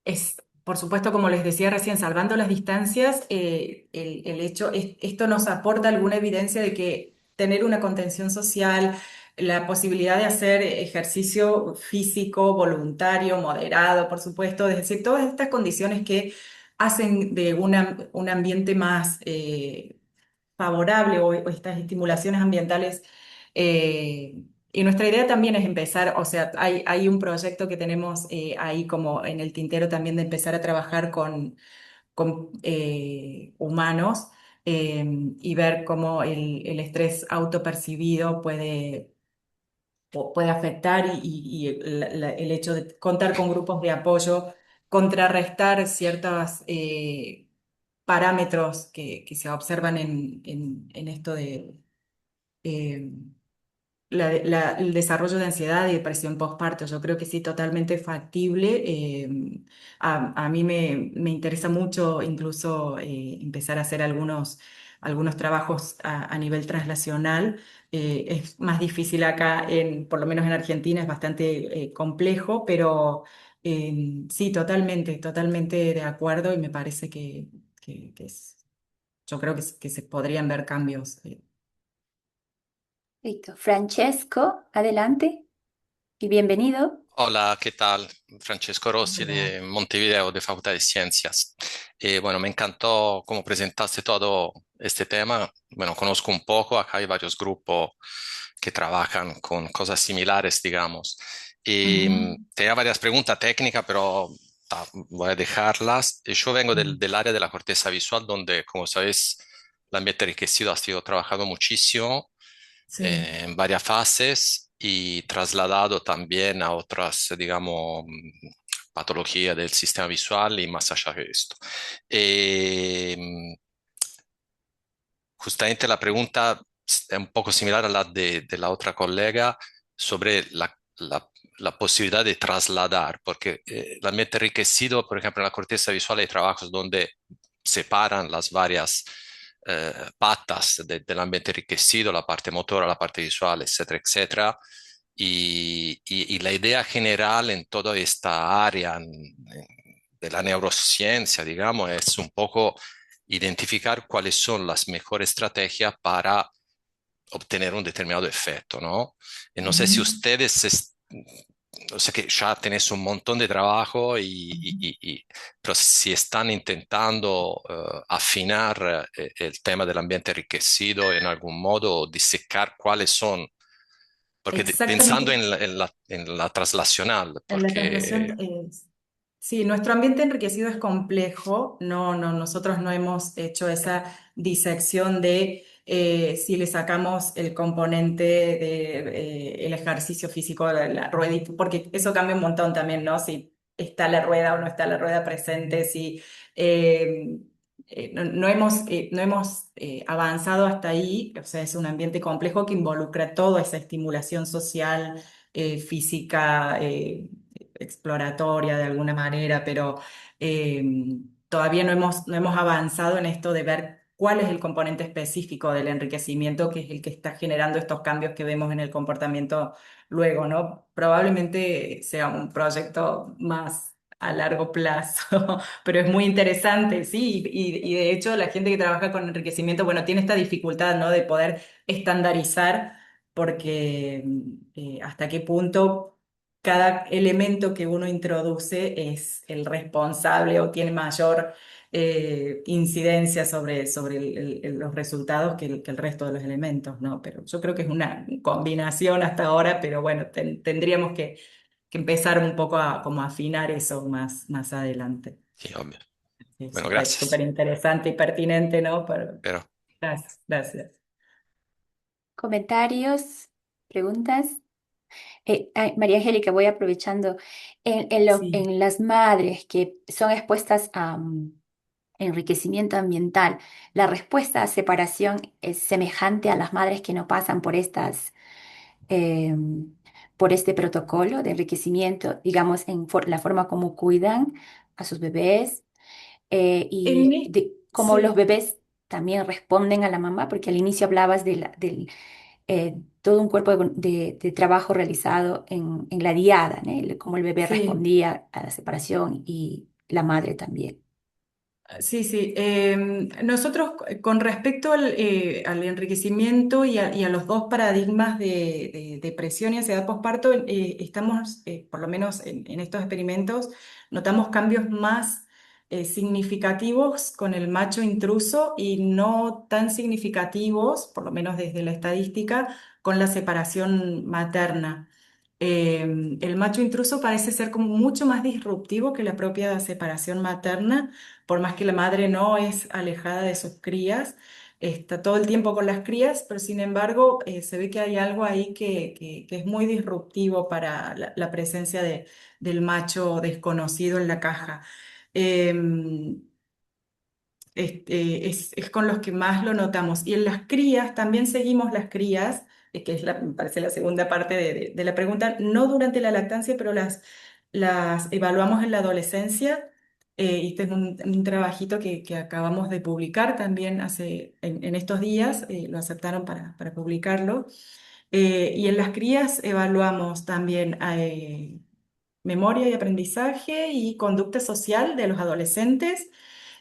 es, por supuesto, como les decía recién, salvando las distancias, el hecho, esto nos aporta alguna evidencia de que tener una contención social, la posibilidad de hacer ejercicio físico, voluntario, moderado, por supuesto, es decir, todas estas condiciones que hacen de un ambiente más favorable o estas estimulaciones ambientales. Y nuestra idea también es empezar, o sea, hay un proyecto que tenemos ahí como en el tintero también de empezar a trabajar con humanos y ver cómo el estrés autopercibido puede afectar y el hecho de contar con grupos de apoyo, contrarrestar ciertos parámetros que se observan en esto de eh, el desarrollo de ansiedad y depresión postparto. Yo creo que sí, totalmente factible. A mí me interesa mucho incluso empezar a hacer algunos trabajos a nivel translacional. Es más difícil acá, por lo menos en Argentina, es bastante complejo, pero sí, totalmente de acuerdo y me parece yo creo que se podrían ver cambios. Listo. Francesco, adelante y bienvenido. Hola, ¿qué tal? Francesco Rossi Hola. de Montevideo, de Facultad de Ciencias. Bueno, me encantó cómo presentaste todo este tema. Bueno, conozco un poco, acá hay varios grupos que trabajan con cosas similares, digamos. Y Ujú. tenía varias preguntas técnicas, pero voy a dejarlas. Yo vengo Mm. del área de la corteza visual, donde, como sabéis, el ambiente enriquecido ha sido trabajado muchísimo Sí. en varias fases y trasladado también a otras, digamos, patologías del sistema visual y más allá de esto. Eh, Justamente la pregunta es un poco similar a la de la otra colega sobre la posibilidad de trasladar, porque el ambiente enriquecido, por ejemplo, en la corteza visual hay trabajos donde separan las varias patas del ambiente enriquecido, la parte motora, la parte visual, etcétera, etcétera. Y la idea general en toda esta área de la neurociencia, digamos, es un poco identificar cuáles son las mejores estrategias para obtener un determinado efecto, ¿no? Y no sé si Ujú, ustedes, o sea que ya tenés un montón de trabajo pero si están intentando afinar el tema del ambiente enriquecido en algún modo, o disecar cuáles son, porque pensando exactamente. en la traslacional, En la porque traslación, sí, nuestro ambiente enriquecido es complejo. Nosotros no hemos hecho esa disección de si le sacamos el componente de el ejercicio físico de la ruedita, porque eso cambia un montón también, ¿no? Si está la rueda o no está la rueda presente, si eh, no hemos avanzado hasta ahí. O sea, es un ambiente complejo que involucra toda esa estimulación social, física, exploratoria de alguna manera, pero eh, todavía no hemos avanzado en esto de ver cuál es el componente específico del enriquecimiento, que es el que está generando estos cambios que vemos en el comportamiento luego, ¿no? Probablemente sea un proyecto más a largo plazo, pero es muy interesante, sí, y de hecho la gente que trabaja con enriquecimiento, bueno, tiene esta dificultad, ¿no? De poder estandarizar, porque hasta qué punto cada elemento que uno introduce es el responsable o tiene mayor incidencia sobre los resultados que el resto de los elementos, ¿no? Pero yo creo que es una combinación hasta ahora, pero bueno, tendríamos que empezar un poco a como afinar eso más adelante. sí, obvio. Sí, Bueno, súper, súper gracias. interesante y pertinente, ¿no? Pero Gracias, gracias. ¿Comentarios? ¿Preguntas? Ay, María Angélica, voy aprovechando. Sí. En las madres que son expuestas a enriquecimiento ambiental, ¿la respuesta a separación es semejante a las madres que no pasan eh, por este protocolo de enriquecimiento, digamos, la forma como cuidan a sus bebés En, y e- de cómo los sí. bebés también responden a la mamá? Porque al inicio hablabas del todo un cuerpo de trabajo realizado en la diada, ¿no? Cómo el bebé Sí, respondía a la separación y la madre también. sí, sí. Nosotros con respecto al enriquecimiento y a los dos paradigmas de depresión y ansiedad posparto, estamos, por lo menos en estos experimentos, notamos cambios más significativos con el macho intruso y no tan significativos, por lo menos desde la estadística, con la separación materna. El macho intruso parece ser como mucho más disruptivo que la propia separación materna, por más que la madre no es alejada de sus crías, está todo el tiempo con las crías, pero sin embargo se ve que hay algo ahí que es muy disruptivo para la presencia del macho desconocido en la caja. Em, es con los que más lo notamos. Y en las crías, también seguimos las crías, que es me parece la segunda parte de la pregunta, no durante la lactancia, pero las evaluamos en la adolescencia. Y este es un trabajito que acabamos de publicar también en estos días, lo aceptaron para publicarlo. Y en las crías evaluamos también memoria y aprendizaje y conducta social de los adolescentes,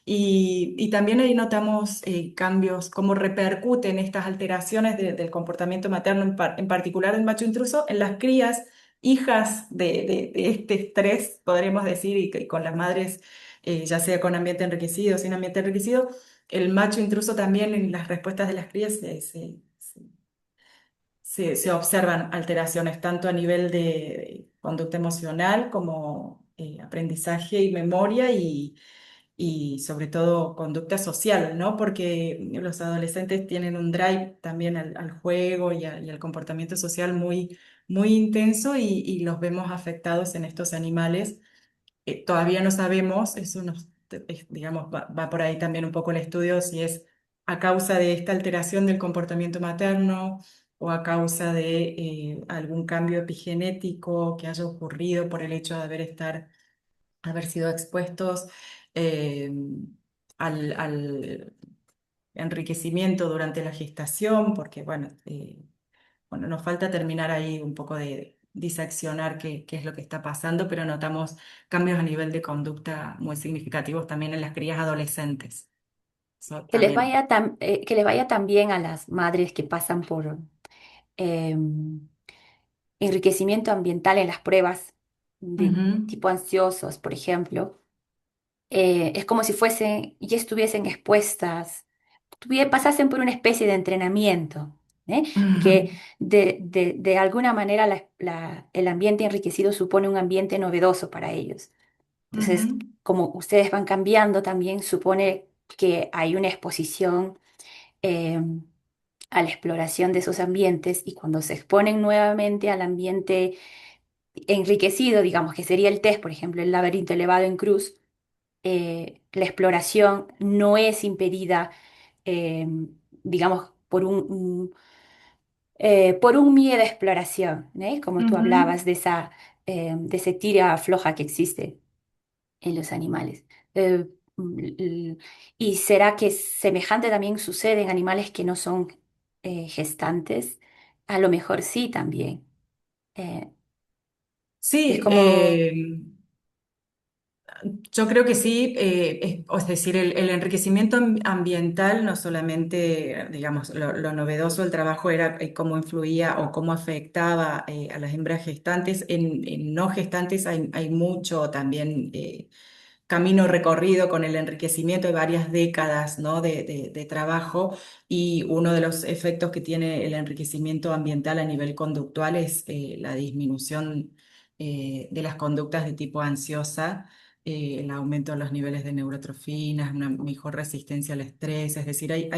y también ahí notamos cambios, cómo repercuten estas alteraciones del comportamiento materno, en particular del macho intruso, en las crías, hijas de este estrés, podremos decir, y con las madres, ya sea con ambiente enriquecido o sin ambiente enriquecido. El macho intruso también en las respuestas de las crías se observan alteraciones tanto a nivel de conducta emocional como aprendizaje y memoria, y sobre todo conducta social, ¿no? Porque los adolescentes tienen un drive también al juego y al comportamiento social muy, muy intenso, y los vemos afectados en estos animales. Todavía no sabemos, eso digamos, va por ahí también un poco el estudio, si es a causa de esta alteración del comportamiento materno o a causa de algún cambio epigenético que haya ocurrido por el hecho de haber sido expuestos eh, al enriquecimiento durante la gestación, porque bueno, nos falta terminar ahí un poco de diseccionar qué es lo que está pasando, pero notamos cambios a nivel de conducta muy significativos también en las crías adolescentes. también. Que les vaya también a las madres que pasan por em, enriquecimiento ambiental en las pruebas de Ujú, tipo ansiosos, por ejemplo. Es como si fuesen, ya estuviesen expuestas, pasasen por una especie de entrenamiento, ¿eh? Porque ujú, de alguna manera el ambiente enriquecido supone un ambiente novedoso para ellos. ujú. Entonces, como ustedes van cambiando, también supone que hay una exposición eh, a la exploración de esos ambientes y cuando se exponen nuevamente al ambiente enriquecido, digamos que sería el test, por ejemplo, el laberinto elevado en cruz, la exploración no es impedida, eh, digamos, por un miedo a exploración, ¿eh? Como tú Ujú. hablabas de ese tira afloja que existe en los animales. Eh, l- ¿Y será que semejante también sucede en animales que no son gestantes? A lo mejor sí también. Eh, es Sí, como, yo creo que sí, es decir, el enriquecimiento ambiental, no solamente, digamos, lo novedoso del trabajo era cómo influía o cómo afectaba a las hembras gestantes. En no gestantes hay mucho también camino recorrido con el enriquecimiento de varias décadas, ¿no? de trabajo, y uno de los efectos que tiene el enriquecimiento ambiental a nivel conductual es la disminución de las conductas de tipo ansiosa, el aumento de los niveles de neurotrofinas, una mejor resistencia al estrés. Es decir, hay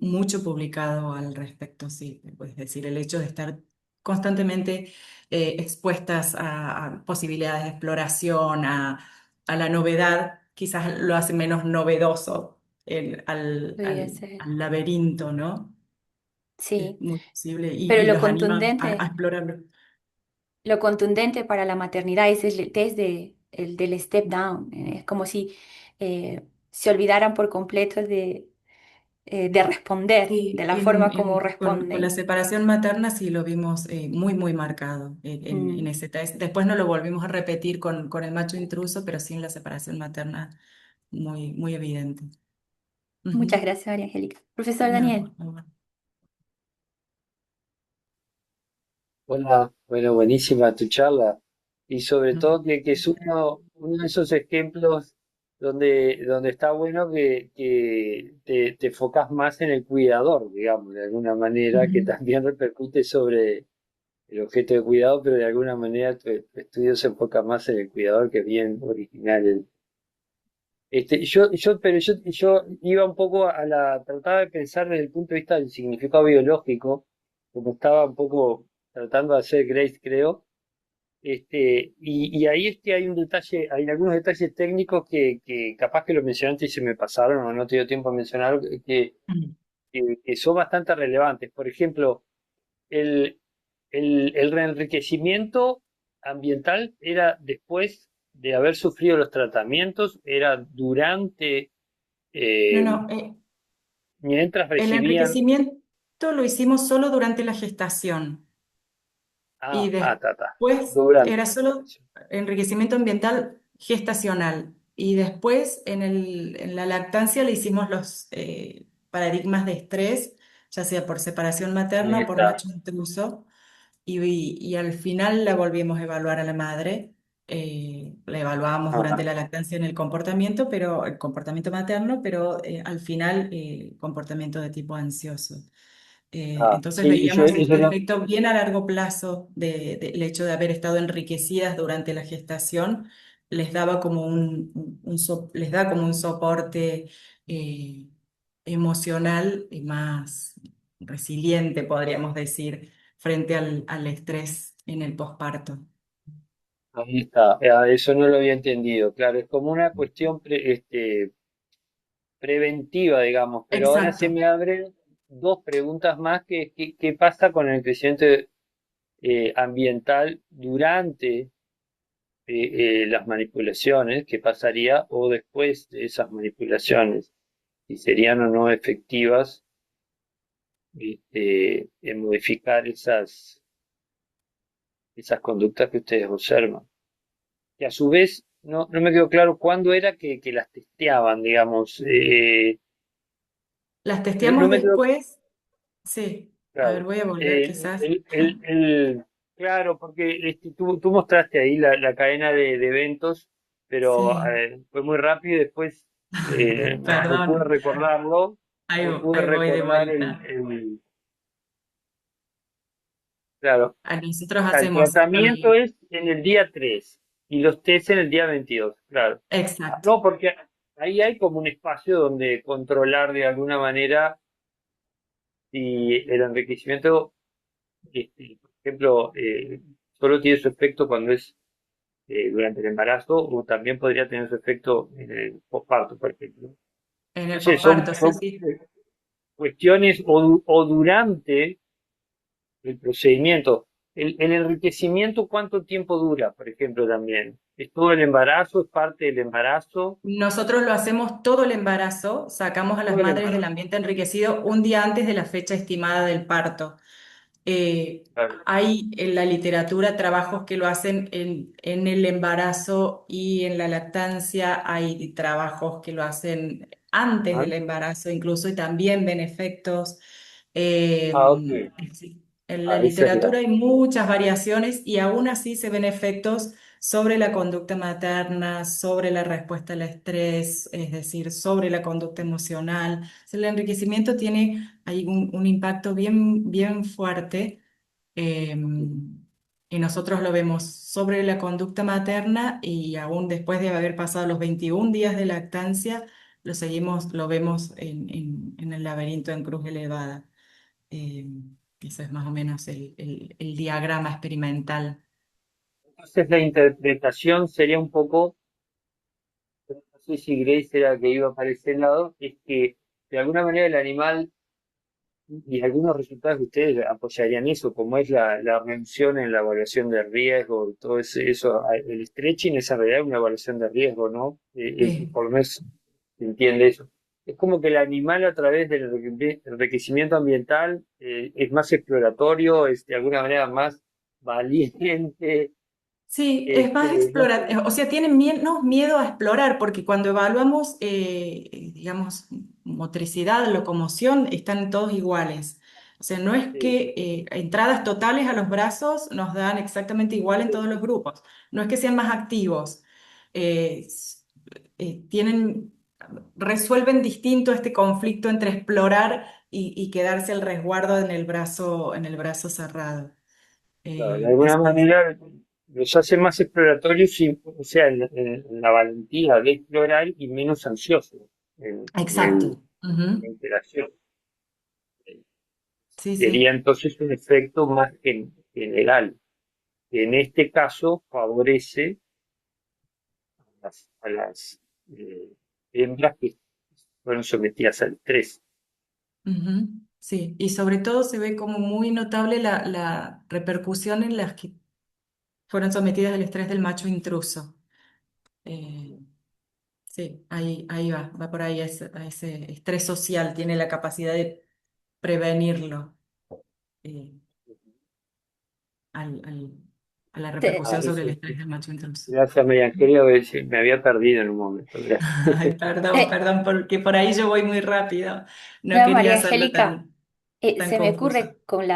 mucho publicado al respecto, sí. Es decir, el hecho de estar constantemente expuestas a posibilidades de exploración, a la novedad, quizás lo hace menos novedoso podría ser, al laberinto, ¿no? Es sí, muy posible pero y los anima a contundente. explorarlo. Lo contundente para la maternidad es el test el del step down. Es como si se olvidaran por completo de responder de Sí, la forma como con la responden. separación materna sí lo vimos muy, muy marcado en Mm. ese test. Después no lo volvimos a repetir con el macho intruso, pero sí en la separación materna muy, muy evidente. Muchas Ujú. gracias, María Angélica. Profesor No, por Daniel. favor. Hola, bueno, buenísima tu charla. Y sobre Ujú. todo que es uno de esos ejemplos donde está bueno que te enfocas más en el cuidador, digamos, de alguna manera, que Ujú. también repercute sobre el objeto de cuidado, pero de alguna manera tu estudio se enfoca más en el cuidador, que es bien original. Pero yo iba un poco trataba de pensar desde el punto de vista del significado biológico, como estaba un poco tratando de hacer Grace, creo. Y ahí es que hay un detalle, hay algunos detalles técnicos que capaz que lo mencionaste y se me pasaron o no te dio tiempo a mencionar, que son bastante relevantes. Por ejemplo, el, el reenriquecimiento ambiental era después de haber sufrido los tratamientos, era durante, No, eh, no, mientras el recibían. enriquecimiento lo hicimos solo durante la gestación y Ta. después Durante era la solo gestación. enriquecimiento ambiental gestacional y después en la lactancia le hicimos los paradigmas de estrés, ya sea por separación Ahí materna o por está. macho intruso. Y al final la volvimos a evaluar a la madre. La evaluábamos durante Ajá. la lactancia en el comportamiento, pero el comportamiento materno, pero al final comportamiento de tipo ansioso. Entonces Sí, y yo veíamos eso este no. efecto bien a largo plazo del hecho de haber estado enriquecidas durante la gestación, les daba como les da como un soporte eh, emocional y más resiliente, podríamos decir, frente al estrés en el posparto. Ahí está. Eso no lo había entendido. Claro, es como una cuestión preventiva, digamos. Pero ahora se Exacto. me abren dos preguntas más qué pasa con el crecimiento ambiental durante las manipulaciones, qué pasaría, o después de esas manipulaciones, si serían o no efectivas en modificar esas conductas que ustedes observan. Y a su vez, no me quedó claro cuándo era que las testeaban, digamos. Las No testeamos me quedó después, sí. A ver, claro. voy a volver Eh, quizás. el, el, el- claro, porque tú mostraste ahí la cadena de eventos, pero Sí, fue muy rápido y después no pude perdón. recordarlo, no pude Ahí voy de recordar vuelta. claro. Nosotros El hacemos tratamiento es en el día 3 y los test en el día 22 claro. exacto. No, porque ahí hay como un espacio donde controlar de alguna manera si el enriquecimiento, por ejemplo, solo tiene su efecto cuando es durante el embarazo o también podría tener su efecto en el posparto, por ejemplo. En el Entonces posparto, sí, son sí. cuestiones o durante el procedimiento. El enriquecimiento, ¿cuánto tiempo dura, por ejemplo, también? ¿Es todo el embarazo? ¿Es parte del embarazo? Nosotros lo hacemos todo el embarazo, sacamos a las Todo el madres del embarazo. ambiente enriquecido un día antes de la fecha estimada del parto. Eh, Claro. Hay en la literatura trabajos que lo hacen en el embarazo y en la lactancia, hay trabajos que lo hacen antes Ah, del embarazo incluso y también ven efectos. Eh, ok. sí, en la Ah, esa es literatura la. hay muchas variaciones y aún así se ven efectos sobre la conducta materna, sobre la respuesta al estrés, es decir, sobre la conducta emocional. El enriquecimiento tiene hay un impacto bien fuerte eh, y nosotros lo vemos sobre la conducta materna y aún después de haber pasado los 21 días de lactancia, lo vemos en el laberinto en cruz elevada. Eh, Eso es más o menos el diagrama experimental. Entonces la interpretación sería un poco, no sé si Grace era que iba para ese lado, es que de alguna manera el animal y algunos resultados que ustedes apoyarían eso, como es la reducción en la evaluación de riesgo, todo eso, el stretching es en realidad una evaluación de riesgo, ¿no? Sí. Por lo menos se entiende eso. Es como que el animal a través del enriquecimiento ambiental es más exploratorio, es de alguna manera más valiente, Sí, es más no sé, explorar, o sea, tienen menos miedo a explorar, porque cuando evaluamos, digamos, motricidad, locomoción, están todos iguales. O sea, no es sí, que entradas totales a los brazos nos dan exactamente igual en todos los grupos, no es que sean más activos, eh, s- tienen, resuelven distinto este conflicto entre explorar y quedarse al resguardo en el brazo cerrado. claro, de Eso alguna es. manera los hace más exploratorios, o sea, en la valentía de explorar y menos ansiosos Exacto. la Ujú. interacción. Sí, Sería sí. entonces un efecto más general, que en este caso favorece a las hembras que fueron sometidas al estrés. Ujú. Sí, y sobre todo se ve como muy notable la repercusión en las que fueron sometidas al estrés del macho intruso. Eh, sí, ahí va por ahí a ese estrés social, tiene la capacidad de prevenirlo eh, al- al- a la Te- Ah, repercusión sobre el estrés del macho intruso. gracias, María Angelia, me había perdido en un momento. Gracias. Ay, perdón, eh, perdón, porque por ahí yo voy muy rápido. No no, quería María hacerlo Angélica, tan se me confuso. ocurre con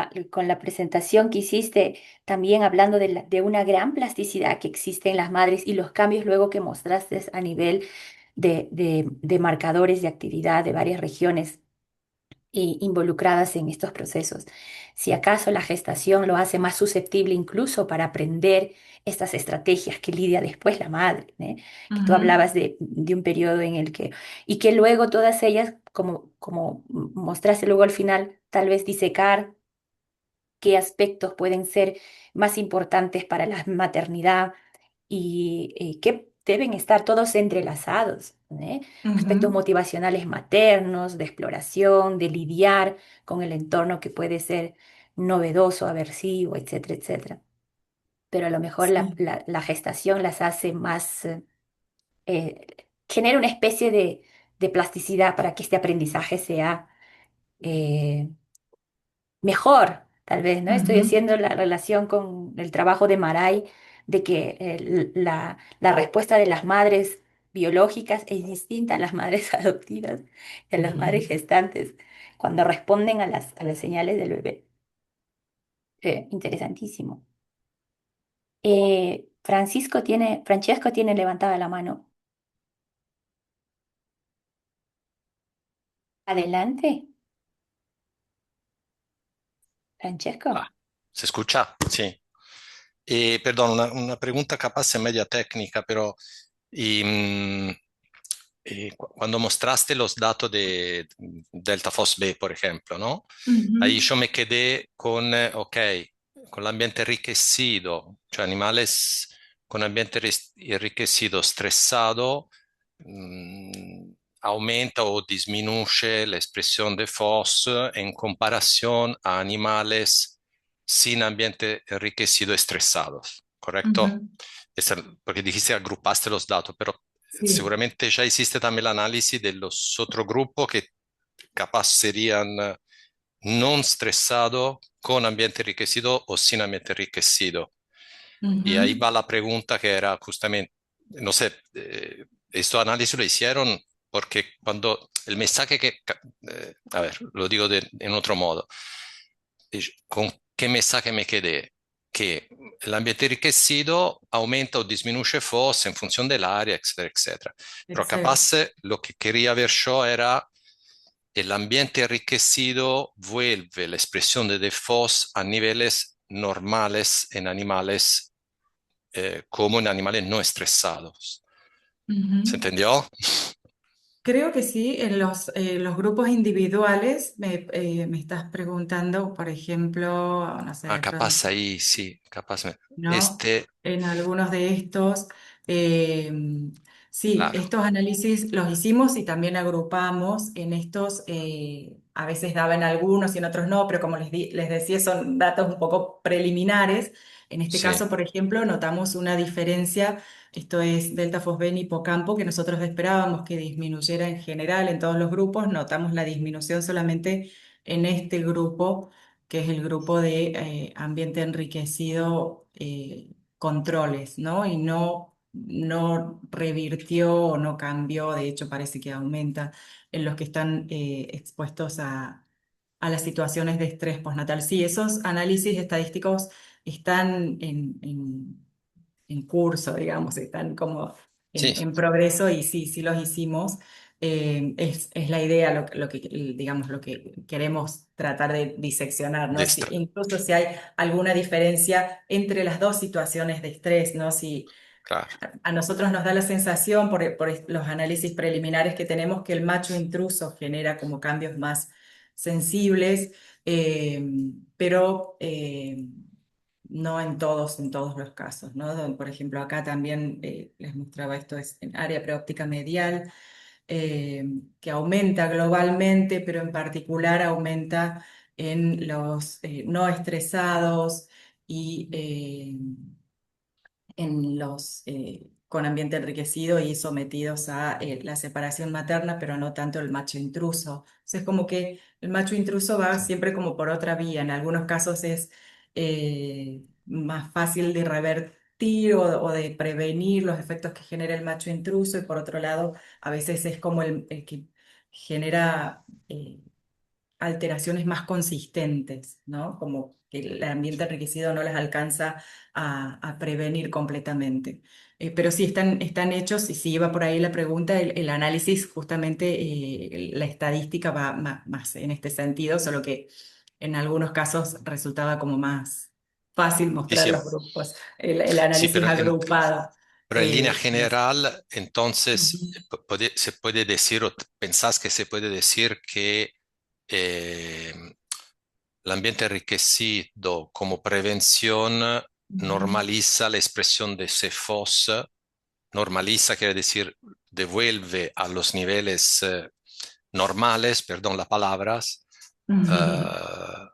la presentación que hiciste, también hablando de una gran plasticidad que existe en las madres y los cambios luego que mostraste a nivel de marcadores de actividad de varias regiones involucradas en estos procesos. Si acaso la gestación lo hace más susceptible incluso para aprender estas estrategias que lidia después la madre, ¿eh? Que tú Ujú, hablabas de un periodo en el que, y que luego todas ellas, como mostraste luego al final, tal vez disecar qué aspectos pueden ser más importantes para la maternidad y que deben estar todos entrelazados, ¿eh? Aspectos ujú. motivacionales maternos, de exploración, de lidiar con el entorno que puede ser novedoso, aversivo, etcétera, etcétera. Pero a lo mejor Sí. la gestación las hace más, genera una especie de plasticidad para que este aprendizaje sea eh, mejor, tal vez, ¿no? Estoy Ujú. haciendo la relación con el trabajo de Maray de que la respuesta de las madres biológicas es distinta a las madres adoptivas y a las madres gestantes cuando responden a las señales del bebé. Interesantísimo. Francesco tiene levantada la mano. Adelante, Ah, Francesco. ¿se escucha? Sí. Perdón, una pregunta capaz es media técnica, pero y, cuando mostraste los datos de Delta Fos B, por ejemplo, ¿no? Ahí Ujú, yo me quedé con, ok, con el ambiente enriquecido, cioè animales con ambiente enriquecido estresado, aumenta o disminuye la expresión de FOS en comparación a animales sin ambiente enriquecido estresados, ¿correcto? ujú. Porque dijiste agrupaste los datos, pero Sí, seguramente ya hiciste también el análisis de los otros grupos que capaz serían non estresado, con ambiente enriquecido o sin ambiente enriquecido. Y ahí ujú, va la pregunta que era justamente, no sé, estos análisis lo hicieron porque cuando el mensaje a ver, lo digo en otro modo, ¿con qué mensaje me quedé? Que el ambiente enriquecido aumenta o disminuye FOS en función del área, etcétera, etcétera. Pero exacto. capaz lo que quería ver yo era el ambiente enriquecido vuelve la expresión de DFOS a niveles normales en animales como en animales no estresados. ¿Se Ujú. entendió? Creo que sí, en los grupos individuales me estás preguntando, por ejemplo, no Ah, sé, capaz ahí, sí, capaz. ¿no? Este, En algunos de estos, eh, sí, claro, estos análisis los hicimos y también agrupamos en estos, a veces daban algunos y en otros no, pero como les decía, son datos un poco preliminares. En este sí, caso, por ejemplo, notamos una diferencia, esto es delta fosben hipocampo, que nosotros esperábamos que disminuyera en general en todos los grupos, notamos la disminución solamente en este grupo que es el grupo de ambiente enriquecido controles, ¿no? Y no revirtió o no cambió, de hecho parece que aumenta en los que están expuestos a las situaciones de estrés postnatal. Sí, esos análisis estadísticos están en curso, digamos, están como sí, en progreso y sí, sí los hicimos. Es la idea, lo que, digamos, lo que queremos tratar de diseccionar, ¿no? Si, destra, incluso si hay alguna diferencia entre las dos situaciones de estrés, ¿no? Si claro. a nosotros nos da la sensación, por los análisis preliminares que tenemos, que el macho intruso genera como cambios más sensibles, eh, pero no en todos los casos, ¿no? Por ejemplo, acá también les mostraba esto, es en área preóptica medial, que aumenta globalmente, pero en particular aumenta en los no estresados y en los con ambiente enriquecido y sometidos a la separación materna, pero no tanto el macho intruso. Entonces, como que el macho intruso va siempre como por otra vía. En algunos casos es más fácil de revertir o de prevenir los efectos que genera el macho intruso, y por otro lado, a veces es como el que genera alteraciones más consistentes, ¿no? Como que el ambiente enriquecido no las alcanza a prevenir completamente. Pero sí están hechos, y si iba por ahí la pregunta, el análisis, justamente la estadística va más en este sentido, solo que en algunos casos resultaba como más fácil Sí, mostrar sí, los grupos, el sí, análisis agrupado. pero en línea Yes. general, entonces, Ujú. se puede decir, o pensás que se puede decir que eh, el ambiente enriquecido como prevención Ujú. normaliza la expresión de CFOS, normaliza quiere decir devuelve a los niveles normales, perdón las palabras, Ujú. eh,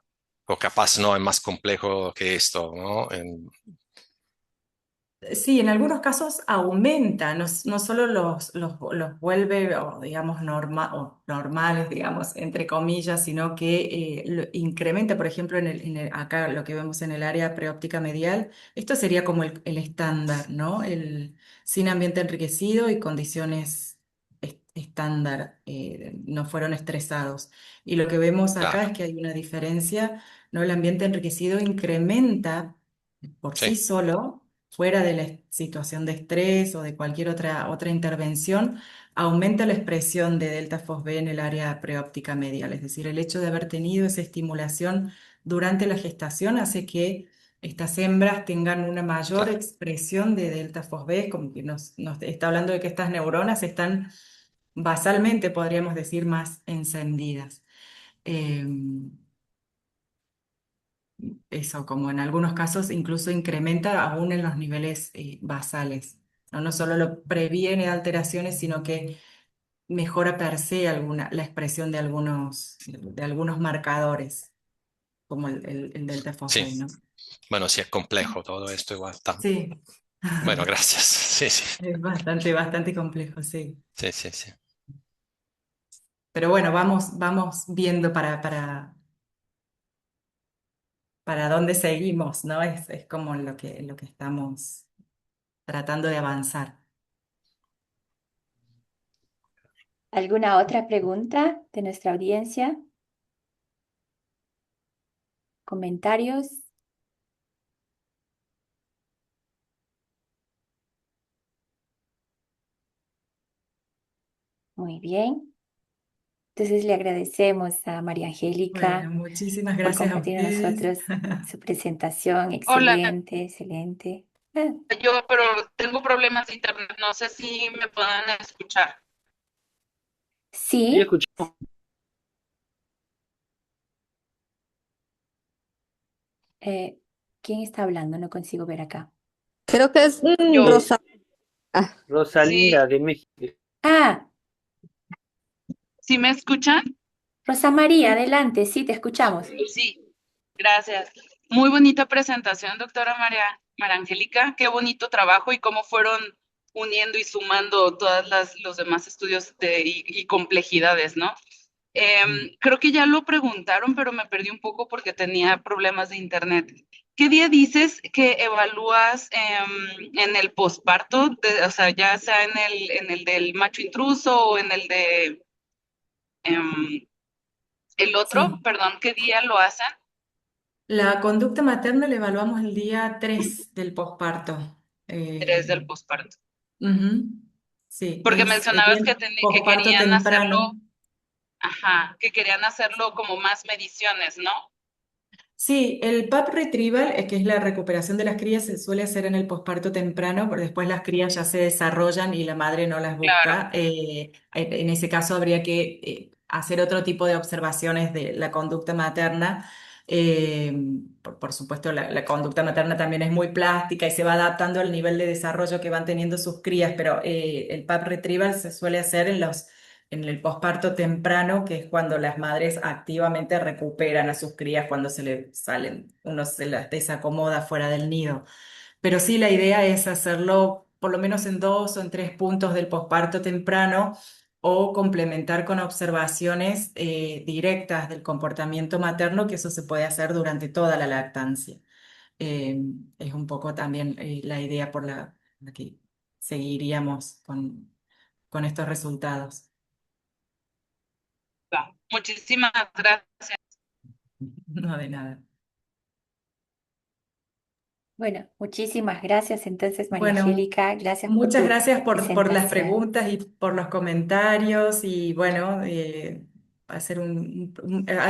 o capaz no es más complejo que esto, ¿no? Sí, en algunos casos aumenta, no solo los vuelve, o, digamos, o normales, digamos, entre comillas, sino que lo incrementa, por ejemplo, acá lo que vemos en el área preóptica medial, esto sería como el estándar, ¿no? Sin ambiente enriquecido y condiciones estándar, no fueron estresados. Y lo que vemos acá Claro, es que hay una diferencia, ¿no? El ambiente enriquecido incrementa por sí, sí solo fuera de la situación de estrés o de cualquier otra intervención, aumenta la expresión de delta FosB en el área preóptica medial. Es decir, el hecho de haber tenido esa estimulación durante la gestación hace que estas hembras tengan una mayor claro. expresión de delta FosB, como que nos está hablando de que estas neuronas están basalmente, podríamos decir, más encendidas. Em, Eso, como en algunos casos incluso incrementa aún en los niveles basales. ¿No? No solo lo previene alteraciones, sino que mejora per se la expresión de algunos marcadores, como el delta Sí, fosfato, ¿no? bueno, sí es complejo todo esto igual. Sí, Bueno, gracias. Sí, sí, es bastante complejo, sí. sí, sí, sí. Pero bueno, vamos viendo para dónde seguimos, ¿no? Es como lo que estamos tratando de avanzar. ¿Alguna otra pregunta de nuestra audiencia? ¿Comentarios? Muy bien. Entonces le agradecemos a María Bueno, Angélica muchísimas por gracias a compartir con ustedes. nosotros su presentación. Hola, Excelente, excelente. Ah, yo pero tengo problemas de internet, no sé si me puedan escuchar. Sí, sí, escuchamos. eh, ¿quién está hablando? No consigo ver acá. Creo que es Yo, Eh, Rosa. Ah, Rosalinda sí, de México. Ah, ¿sí me escuchan? Rosa María, adelante, sí, te escuchamos. Sí, gracias. Muy bonita presentación, doctora María Angélica. Qué bonito trabajo y cómo fueron uniendo y sumando los demás estudios y complejidades, ¿no? Creo que ya lo preguntaron, pero me perdí un poco porque tenía problemas de internet. ¿Qué día dices que evalúas en el posparto, o sea, ya sea en el del macho intruso o en el de em, el otro? Sí, Perdón, ¿qué día lo hacen? la conducta materna la evaluamos el día 3 del posparto. Tres Eh, del posparto. Ujú. Sí, Porque es mencionabas bien que posparto querían hacerlo, temprano. ajá, que querían hacerlo como más mediciones, ¿no? Sí, el PAP retrieval, que es la recuperación de las crías, se suele hacer en el posparto temprano, porque después las crías ya se desarrollan y la madre no las Claro, busca. En ese caso habría que hacer otro tipo de observaciones de la conducta materna. Eh, por supuesto, la conducta materna también es muy plástica y se va adaptando al nivel de desarrollo que van teniendo sus crías, pero el PAP retrieval se suele hacer en el posparto temprano, que es cuando las madres activamente recuperan a sus crías cuando se le salen, uno se las desacomoda fuera del nido. Pero sí, la idea es hacerlo por lo menos en 2 o en 3 puntos del posparto temprano o complementar con observaciones directas del comportamiento materno, que eso se puede hacer durante toda la lactancia. Eh, es un poco también la idea por la que seguiríamos con estos resultados. va. Muchísimas gracias. No, de nada. Bueno, muchísimas gracias entonces, María Bueno, Angélica. Gracias por muchas tu gracias por las presentación. preguntas y por los comentarios y bueno, ha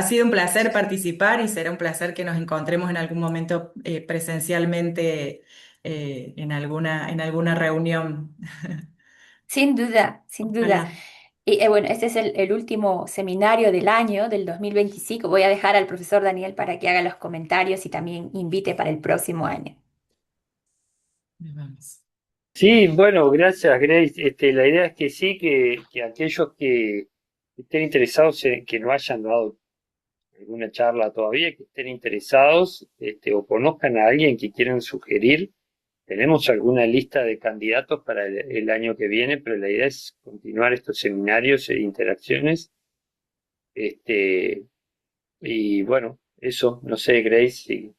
sido un placer participar y será un placer que nos encontremos en algún momento presencialmente en alguna reunión. Sin duda, sin duda. Ojalá. Y bueno, este es el último seminario del año, del 2025. Voy a dejar al profesor Daniel para que haga los comentarios y también invite para el próximo año. Nos vemos. Sí, bueno, gracias, Grace. La idea es que sí, que aquellos que estén interesados en que no hayan dado alguna charla todavía, que estén interesados, o conozcan a alguien que quieran sugerir, tenemos alguna lista de candidatos para el año que viene, pero la idea es continuar estos seminarios e interacciones. Y bueno, eso, no sé, Grace,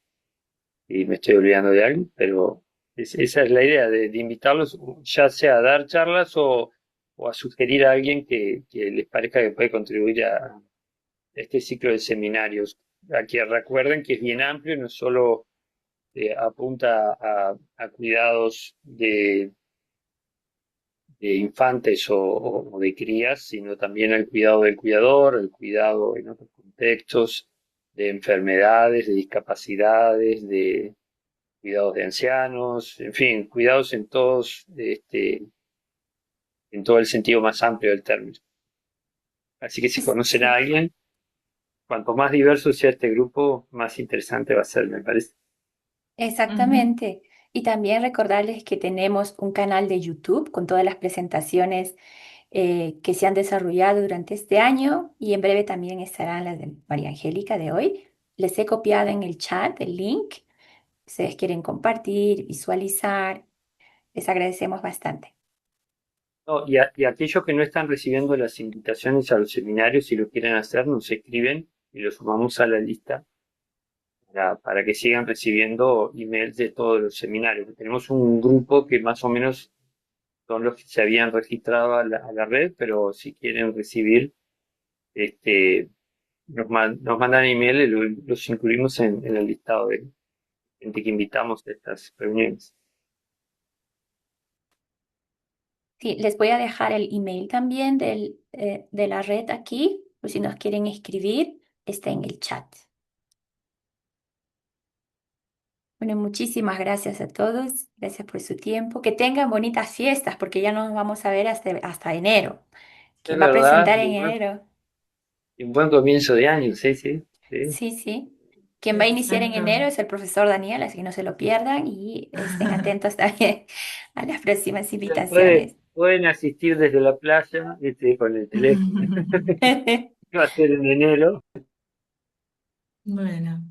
si me estoy olvidando de algo, pero esa es la idea de invitarlos, ya sea a dar charlas o a sugerir a alguien que les parezca que puede contribuir a este ciclo de seminarios. A que recuerden que es bien amplio, no solo apunta a cuidados de infantes o de crías, sino también al cuidado del cuidador, el cuidado en otros contextos, de enfermedades, de discapacidades, de cuidados de ancianos, en fin, cuidados en todos, en todo el sentido más amplio del término. Así que si conocen a Sí, alguien, cuanto más diverso sea este grupo, más interesante va a ser, me parece. Ujú. exactamente. Y también recordarles que tenemos un canal de YouTube con todas las presentaciones que se han desarrollado durante este año y en breve también estarán las de María Angélica de hoy. Les he copiado en el chat el link. Ustedes quieren compartir, visualizar, les agradecemos bastante. No, y aquellos que no están recibiendo las invitaciones a los seminarios, si lo quieren hacer, nos escriben y los sumamos a la lista para que sigan recibiendo emails de todos los seminarios. Tenemos un grupo que más o menos son los que se habían registrado a la red, pero si quieren recibir, este, nos mandan email y los incluimos en el listado de gente que invitamos a estas reuniones. Sí, les voy a dejar el email también de la red aquí, por si nos quieren escribir, está en el chat. Bueno, muchísimas gracias a todos, gracias por su tiempo, que tengan bonitas fiestas, porque ya nos vamos a ver hasta enero. Es ¿Quién va a verdad, presentar en enero? y un buen comienzo de año, sí, sí, sí. Sí, sí. Quien va a iniciar en Exacto. enero es el profesor Daniel, así que no se lo pierdan y estén atentos también a las próximas invitaciones. Pueden asistir desde la playa, con el teléfono. Va a ser en enero. Bueno,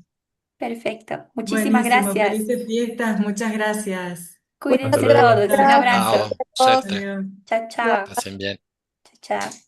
Perfecto. Muchísimas buenísimo. gracias. Felices fiestas. Muchas gracias. Hasta Cuídense luego. todos. Un Gracias. abrazo. Chao, suerte. Adiós. Chao, chao. Pasen bien. Chao, chao.